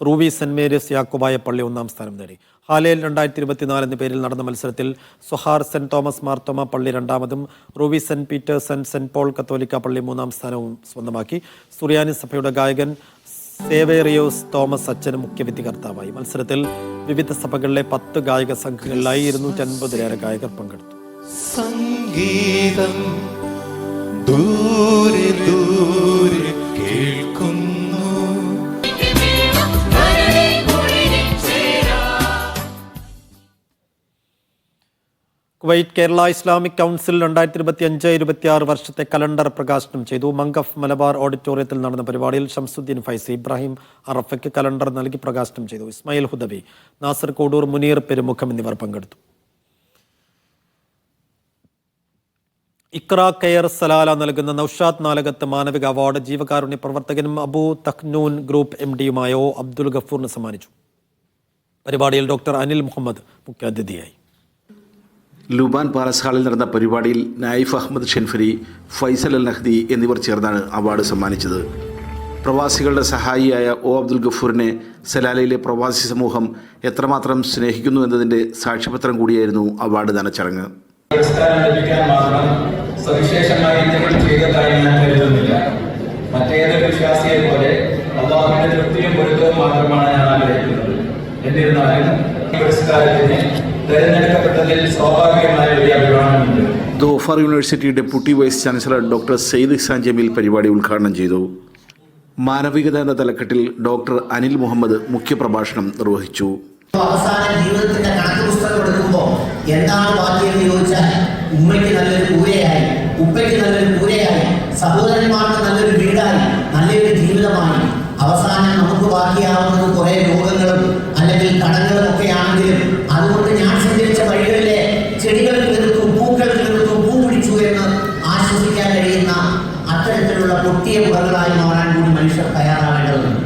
റൂവി സെന്റ് മേരീസ് യാക്കോബായ പള്ളി 1ാം സ്ഥാനം നേടി. ഹാലേൽ 2024 എന്ന പേരിൽ നടന്ന മത്സരത്തിൽ സൊഹാർ സെന്റ് തോമസ് മാർത്തോമ പള്ളി 2ാമതും Ruwi saint Peter's and saint Paul കത്തോലിക്ക പള്ളി 3ാം സ്ഥാനവും സ്വന്തമാക്കി. സുറിയാനി സഭയുടെ ഗായകൻ സേവേറിയോസ് തോമസ് അച്ഛനും മുഖ്യ വിധികർത്താവായി. മത്സരത്തിൽ വിവിധ സഭകളിലെ 10 ഗായക സംഘങ്ങളിലായി 250-ലേറെ ഗായകർ പങ്കെടുത്തു. സംഗീതം ദൂരെ ദൂരെ കേൾക്കുന്നു. കുവൈറ്റ് കേരള ഇസ്ലാമിക് കൗൺസിൽ 2025-26 വർഷത്തെ കലണ്ടർ പ്രകാശനം ചെയ്തു. മംഗഫ് മലബാർ ഓഡിറ്റോറിയത്തിൽ നടന്ന പരിപാടിയിൽ ഷംസുദ്ദീൻ ഫൈസി, ഇബ്രാഹിം അറഫയ്ക്ക് കലണ്ടർ നൽകി പ്രകാശനം ചെയ്തു. ഇസ്മായിൽ ഹുദവി, നാസർ കോഡൂർ, മുനീർ പെരുമുഖം എന്നിവർ പങ്കെടുത്തു. ഇക്ര കെയർ സലാല നൽകുന്ന നൌഷാദ് നാലകത്ത് മാനവിക അവാർഡ് ജീവകാരുണ്യ പ്രവർത്തകനും അബു തഖ്നൂൻ ഗ്രൂപ്പ് MD-യുമായ അബ്ദുൽ ഗഫൂറിന് സമ്മാനിച്ചു. പരിപാടിയിൽ ഡോക്ടർ അനിൽ മുഹമ്മദ് മുഖ്യാതിഥിയായി. ലുബാൻ പാലസ് ഹാളിൽ നടന്ന പരിപാടിയിൽ നായിഫ് അഹമ്മദ് ഷെൻഫരി, ഫൈസൽ അൽ നഹ്ദി എന്നിവർ ചേർന്നാണ് അവാർഡ് സമ്മാനിച്ചത്. പ്രവാസികളുടെ സഹായിയായ അബ്ദുൽ ഗഫൂറിനെ സലാലയിലെ പ്രവാസി സമൂഹം എത്രമാത്രം സ്നേഹിക്കുന്നു എന്നതിൻ്റെ സാക്ഷ്യപത്രം കൂടിയായിരുന്നു അവാർഡ് ദാന ചടങ്ങ്. പുരസ്കാരം ലഭിക്കാൻ മാത്രം സവിശേഷമായി എന്തെങ്കിലും ചെയ്തതായി ഞാൻ കരുതുന്നില്ല. മറ്റേതൊരു വിശ്വാസിയെ പോലെ അള്ളാഹുവിന്റെ തൃപ്തിയും പൊരുത്തവും മാത്രമാണ് ഞാൻ ആഗ്രഹിക്കുന്നത്. എന്നിരുന്നാലും ഈ പുരസ്കാരത്തിന് തിരഞ്ഞെടുക്കപ്പെട്ടതിൽ സ്വാഭാവികമായ ഒരു അഭിമാനമുണ്ട്. Dhofar university deputy vice chancellor doctor Sayyid Ihsan Jameel പരിപാടി ഉദ്ഘാടനം ചെയ്തു. മാനവികത എന്ന തലക്കെട്ടിൽ ഡോക്ടർ അനിൽ മുഹമ്മദ് മുഖ്യപ്രഭാഷണം നിർവഹിച്ചു. അവസാന ജീവിതത്തിന്റെ കണക്ക് പുസ്തകം എടുക്കുമ്പോൾ എന്താണ് ബാക്കിയെന്ന് ചോദിച്ചാൽ ഉമ്മയ്ക്ക് നല്ലൊരു കൂരയായി, ഉപ്പയ്ക്ക് നല്ലൊരു കൂരയായി, സഹോദരന്മാർക്ക് നല്ലൊരു വീടായി, നല്ലൊരു ജീവിതമായി, അവസാനം നമുക്ക് ബാക്കിയാവുന്നത് കുറെ രോഗങ്ങളും അല്ലെങ്കിൽ കടങ്ങളും ഒക്കെ ആണെങ്കിലും അതുകൊണ്ട് ഞാൻ സഞ്ചരിച്ച വഴികളിലെ ചെടികൾക്ക് അത്തരത്തിലുള്ള പൊട്ടിയ മുറകളായി മാറാൻ കൂടി മനുഷ്യർ തയ്യാറാവേണ്ടതുണ്ട്.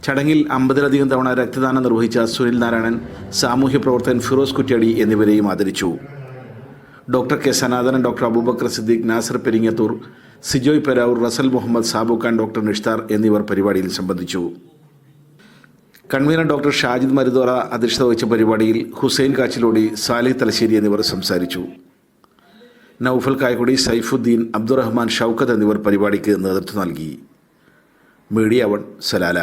ചടങ്ങിൽ 50-ലധികം തവണ രക്തദാനം നിർവഹിച്ച സുനിൽ നാരായണൻ, സാമൂഹ്യ പ്രവർത്തകൻ ഫിറോസ് കുറ്റ്യാടി എന്നിവരെയും ആദരിച്ചു. Doctor K Sanathanan, doctor Aboobacker Siddique, Nasser Peringathur, Sijoy Peravoor, Rasal Muhammad, Sabukhan, doctor Nishtar എന്നിവർ പരിപാടിയിൽ സംബന്ധിച്ചു. കൺവീനർ ഡോക്ടർ ഷാജിദ് മരുതോറ അധ്യക്ഷത വഹിച്ച പരിപാടിയിൽ ഹുസൈൻ കാച്ചിലോടി, സാലിഹ് തലശ്ശേരി എന്നിവർ സംസാരിച്ചു. നൌഫൽ കായക്കൊടി, സൈഫുദ്ദീൻ, അബ്ദുറഹ്മാൻ, ഷൗക്കത്ത് എന്നിവർ പരിപാടിക്ക് നേതൃത്വം നൽകി. Media 1 Salalah.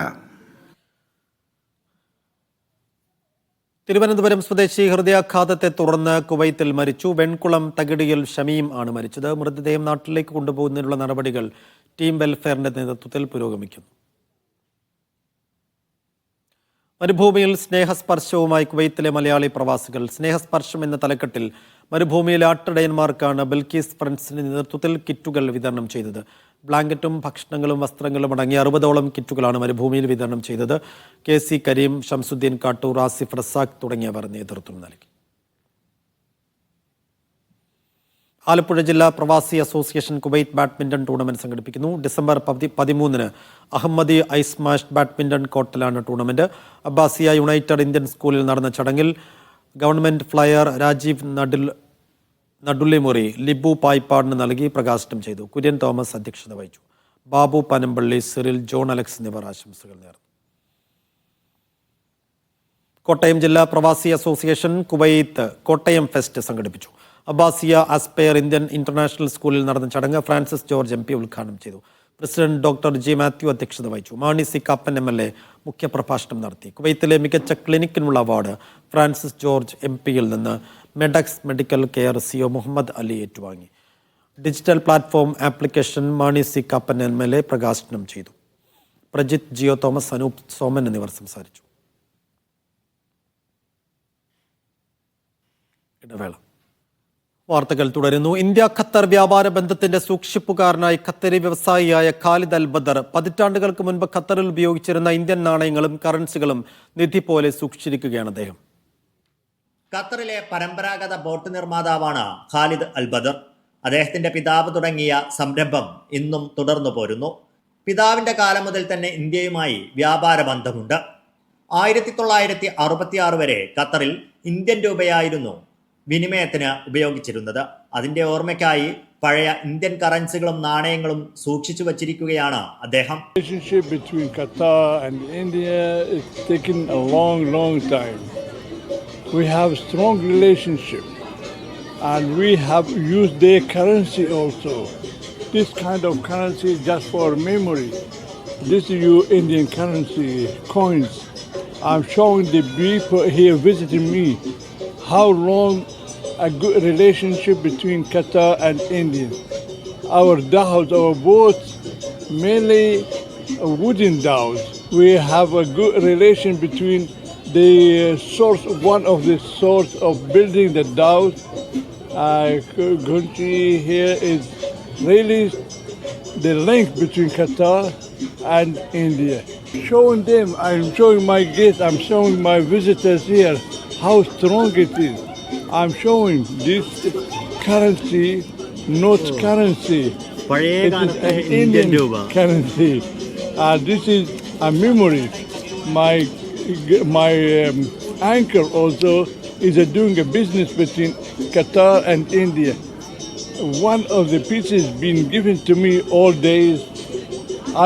തിരുവനന്തപുരം സ്വദേശി ഹൃദയാഘാതത്തെ തുടർന്ന് കുവൈത്തിൽ മരിച്ചു. വെൺകുളം തകിടിയിൽ ഷമീം ആണ് മരിച്ചത്. മൃതദേഹം നാട്ടിലേക്ക് കൊണ്ടുപോകുന്നതിനുള്ള നടപടികൾ ടീം വെൽഫെയറിന്റെ നേതൃത്വത്തിൽ പുരോഗമിക്കുന്നു. മരുഭൂമിയിൽ സ്നേഹസ്പർശവുമായി കുവൈത്തിലെ മലയാളി പ്രവാസികൾ. സ്നേഹസ്പർശം എന്ന തലക്കെട്ടിൽ മരുഭൂമിയിലെ ആട്ടിടയന്മാർക്കാണ് ബിൽക്കീസ് ഫ്രണ്ട്സിന്റെ നേതൃത്വത്തിൽ കിറ്റുകൾ വിതരണം ചെയ്തത്. ബ്ലാങ്കറ്റും ഭക്ഷണങ്ങളും വസ്ത്രങ്ങളും അടങ്ങിയ 60ഓളം കിറ്റുകളാണ് മരുഭൂമിയിൽ വിതരണം ചെയ്തത്. KC കരീം, ഷംസുദ്ദീൻ കാട്ടൂർ, ആസിഫ് റസാഖ് തുടങ്ങിയവർ നേതൃത്വം നൽകി. ആലപ്പുഴ ജില്ലാ പ്രവാസി അസോസിയേഷൻ കുവൈത്ത് ബാഡ്മിന്റൺ ടൂർണമെന്റ് സംഘടിപ്പിക്കുന്നു. ഡിസംബർ 13-ന് അഹമ്മദി ഐസ് സ്മാഷ് ബാഡ്മിന്റൺ കോർട്ടിലാണ് ടൂർണമെന്റ്. അബ്ബാസിയ യുണൈറ്റഡ് ഇന്ത്യൻ സ്കൂളിൽ നടന്ന ചടങ്ങിൽ ഗവൺമെന്റ് ഫ്ലയർ രാജീവ് നടുല്ലിമുറി ലിബു പായ്പാടിന് നൽകി പ്രകാശനം ചെയ്തു. കുര്യൻ തോമസ് അധ്യക്ഷത വഹിച്ചു. ബാബു പനമ്പള്ളി, സിറിൽ, ജോൺ അലക്സ് എന്നിവർ ആശംസകൾ നേർന്നു. കോട്ടയം ജില്ലാ പ്രവാസി അസോസിയേഷൻ കുവൈത്ത് കോട്ടയം ഫെസ്റ്റ് സംഘടിപ്പിച്ചു. അബ്ബാസിയ ആസ്പെയർ ഇന്ത്യൻ ഇന്റർനാഷണൽ സ്കൂളിൽ നടന്ന ചടങ്ങ് ഫ്രാൻസിസ് ജോർജ് MP ഉദ്ഘാടനം ചെയ്തു. President doctor G. മാത്യു അധ്യക്ഷത വഹിച്ചു. മാണി സി കാപ്പൻ MLA മുഖ്യപ്രഭാഷണം നടത്തി. കുവൈത്തിലെ മികച്ച ക്ലിനിക്കിനുള്ള അവാർഡ് ഫ്രാൻസിസ് ജോർജ് MP-യിൽ നിന്ന് Medex medical care CEO Muhammad Ali ഏറ്റുവാങ്ങി. Digital platform application Mani C Kappan MLA പ്രകാശനം ചെയ്തു. പ്രജിത്ത്, ജിയോ തോമസ്, അനൂപ് സോമൻ എന്നിവർ സംസാരിച്ചു. ഇടവേള. വാർത്തകൾ തുടരുന്നു. ഇന്ത്യ ഖത്തർ വ്യാപാര ബന്ധത്തിന്റെ സൂക്ഷിപ്പുകാരനായി ഖത്തരി വ്യവസായിയായ ഖാലിദ് അൽ ബദർ പതിറ്റാണ്ടുകൾക്ക് മുൻപ് ഖത്തറിൽ ഉപയോഗിച്ചിരുന്ന ഇന്ത്യൻ നാണയങ്ങളും കറൻസികളും നിധി പോലെ സൂക്ഷിച്ചിരിക്കുകയാണ് അദ്ദേഹം. ഖത്തറിലെ പരമ്പരാഗത ബോട്ട് നിർമ്മാതാവാണ് ഖാലിദ് അൽ ബദർ. അദ്ദേഹത്തിന്റെ പിതാവ് തുടങ്ങിയ സംരംഭം ഇന്നും തുടർന്നു പോരുന്നു. പിതാവിന്റെ കാലം മുതൽ തന്നെ ഇന്ത്യയുമായി വ്യാപാര ബന്ധമുണ്ട്. 1966 വരെ ഖത്തറിൽ ഇന്ത്യൻ രൂപയായിരുന്നു വിനിമയത്തിന് ഉപയോഗിച്ചിരുന്നത്. അതിന്റെ ഓർമ്മയ്ക്കായി പഴയ ഇന്ത്യൻ കറൻസികളും നാണയങ്ങളും സൂക്ഷിച്ചു വച്ചിരിക്കുകയാണ് അദ്ദേഹം. Relationship between Qatar and India is taking a long time. We have strong relationship and we have used their currency also. This kind of currency is just for memory. This is your Indian currency coins. I'm showing the people here visiting me how long a good relationship between Qatar and India. Our dhows, our boats, mainly wooden dhows. We have a good relation between the source, one of the source of building the dhows. Country here is really the link between Qatar and India. Showing them, I'm showing my guests, I'm showing my visitors here how strong it is. I'm showing this currency, not currency. It is an Indian currency. This is a memory. My uncle also is doing a business between Qatar and India. One of the pieces been given to me all days,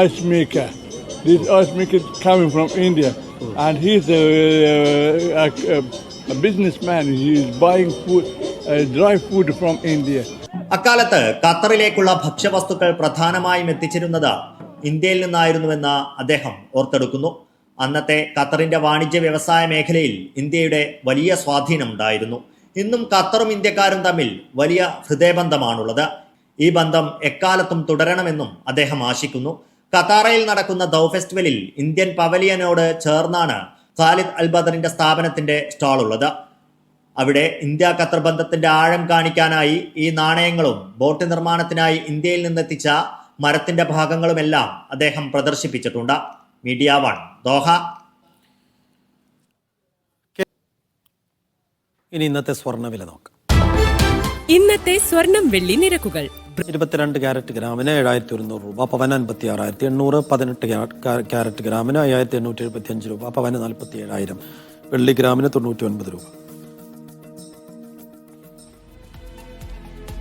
ice maker. This ice maker coming from India, and he's a businessman. He is buying food, dry food from India. അക്കാലത്ത് ഖത്തറിലേക്കുള്ള ഭക്ഷ്യവസ്തുക്കൾ പ്രധാനമായും എത്തിച്ചിരുന്നത് ഇന്ത്യയിൽ നിന്നായിരുന്നുവെന്ന് അദ്ദേഹം ഓർത്തെടുക്കുന്നു. അന്നത്തെ ഖത്തറിന്റെ വാണിജ്യ വ്യവസായ മേഖലയിൽ ഇന്ത്യയുടെ വലിയ സ്വാധീനമുണ്ടായിരുന്നു. ഇന്നും ഖത്തറും ഇന്ത്യക്കാരും തമ്മിൽ വലിയ ഹൃദയബന്ധമാണുള്ളത്. ഈ ബന്ധം എക്കാലത്തും തുടരണമെന്നും അദ്ദേഹം ആശിക്കുന്നു. ഖത്താറയിൽ നടക്കുന്ന ദൗ ഫെസ്റ്റിവലിൽ ഇന്ത്യൻ പവലിയനോട് ചേർന്നാണ് ഖാലിദ് അൽ ബദറിന്റെ സ്ഥാപനത്തിന്റെ സ്റ്റാൾ ഉള്ളത്. അവിടെ ഇന്ത്യ ഖത്തർ ബന്ധത്തിന്റെ ആഴം കാണിക്കാനായി ഈ നാണയങ്ങളും ബോട്ട് നിർമ്മാണത്തിനായി ഇന്ത്യയിൽ നിന്നെത്തിച്ച മരത്തിന്റെ ഭാഗങ്ങളുമെല്ലാം അദ്ദേഹം പ്രദർശിപ്പിച്ചിട്ടുണ്ട്. Media 1 Doha. ഇനി ഇന്നത്തെ സ്വർണ്ണവില നോക്കാം. ഇന്നത്തെ സ്വർണം വെള്ളി നിരക്കുകൾ. 22 ക്യാരറ്റ് ഗ്രാമിന് 7,100 രൂപ, പവന് 56,800, 18 ക്യാരറ്റ് ഗ്രാമിന് 5,875 രൂപ, പവന് 47,000, വെള്ളി ഗ്രാമിന് 99 രൂപ.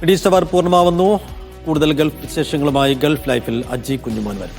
ഇടീസ് അവർ പൂർണ്ണമാവുന്നു. കൂടുതൽ ഗൾഫ് വിശേഷങ്ങളുമായി ഗൾഫ് ലൈഫിൽ അജി കുഞ്ഞുമോൻ വരും.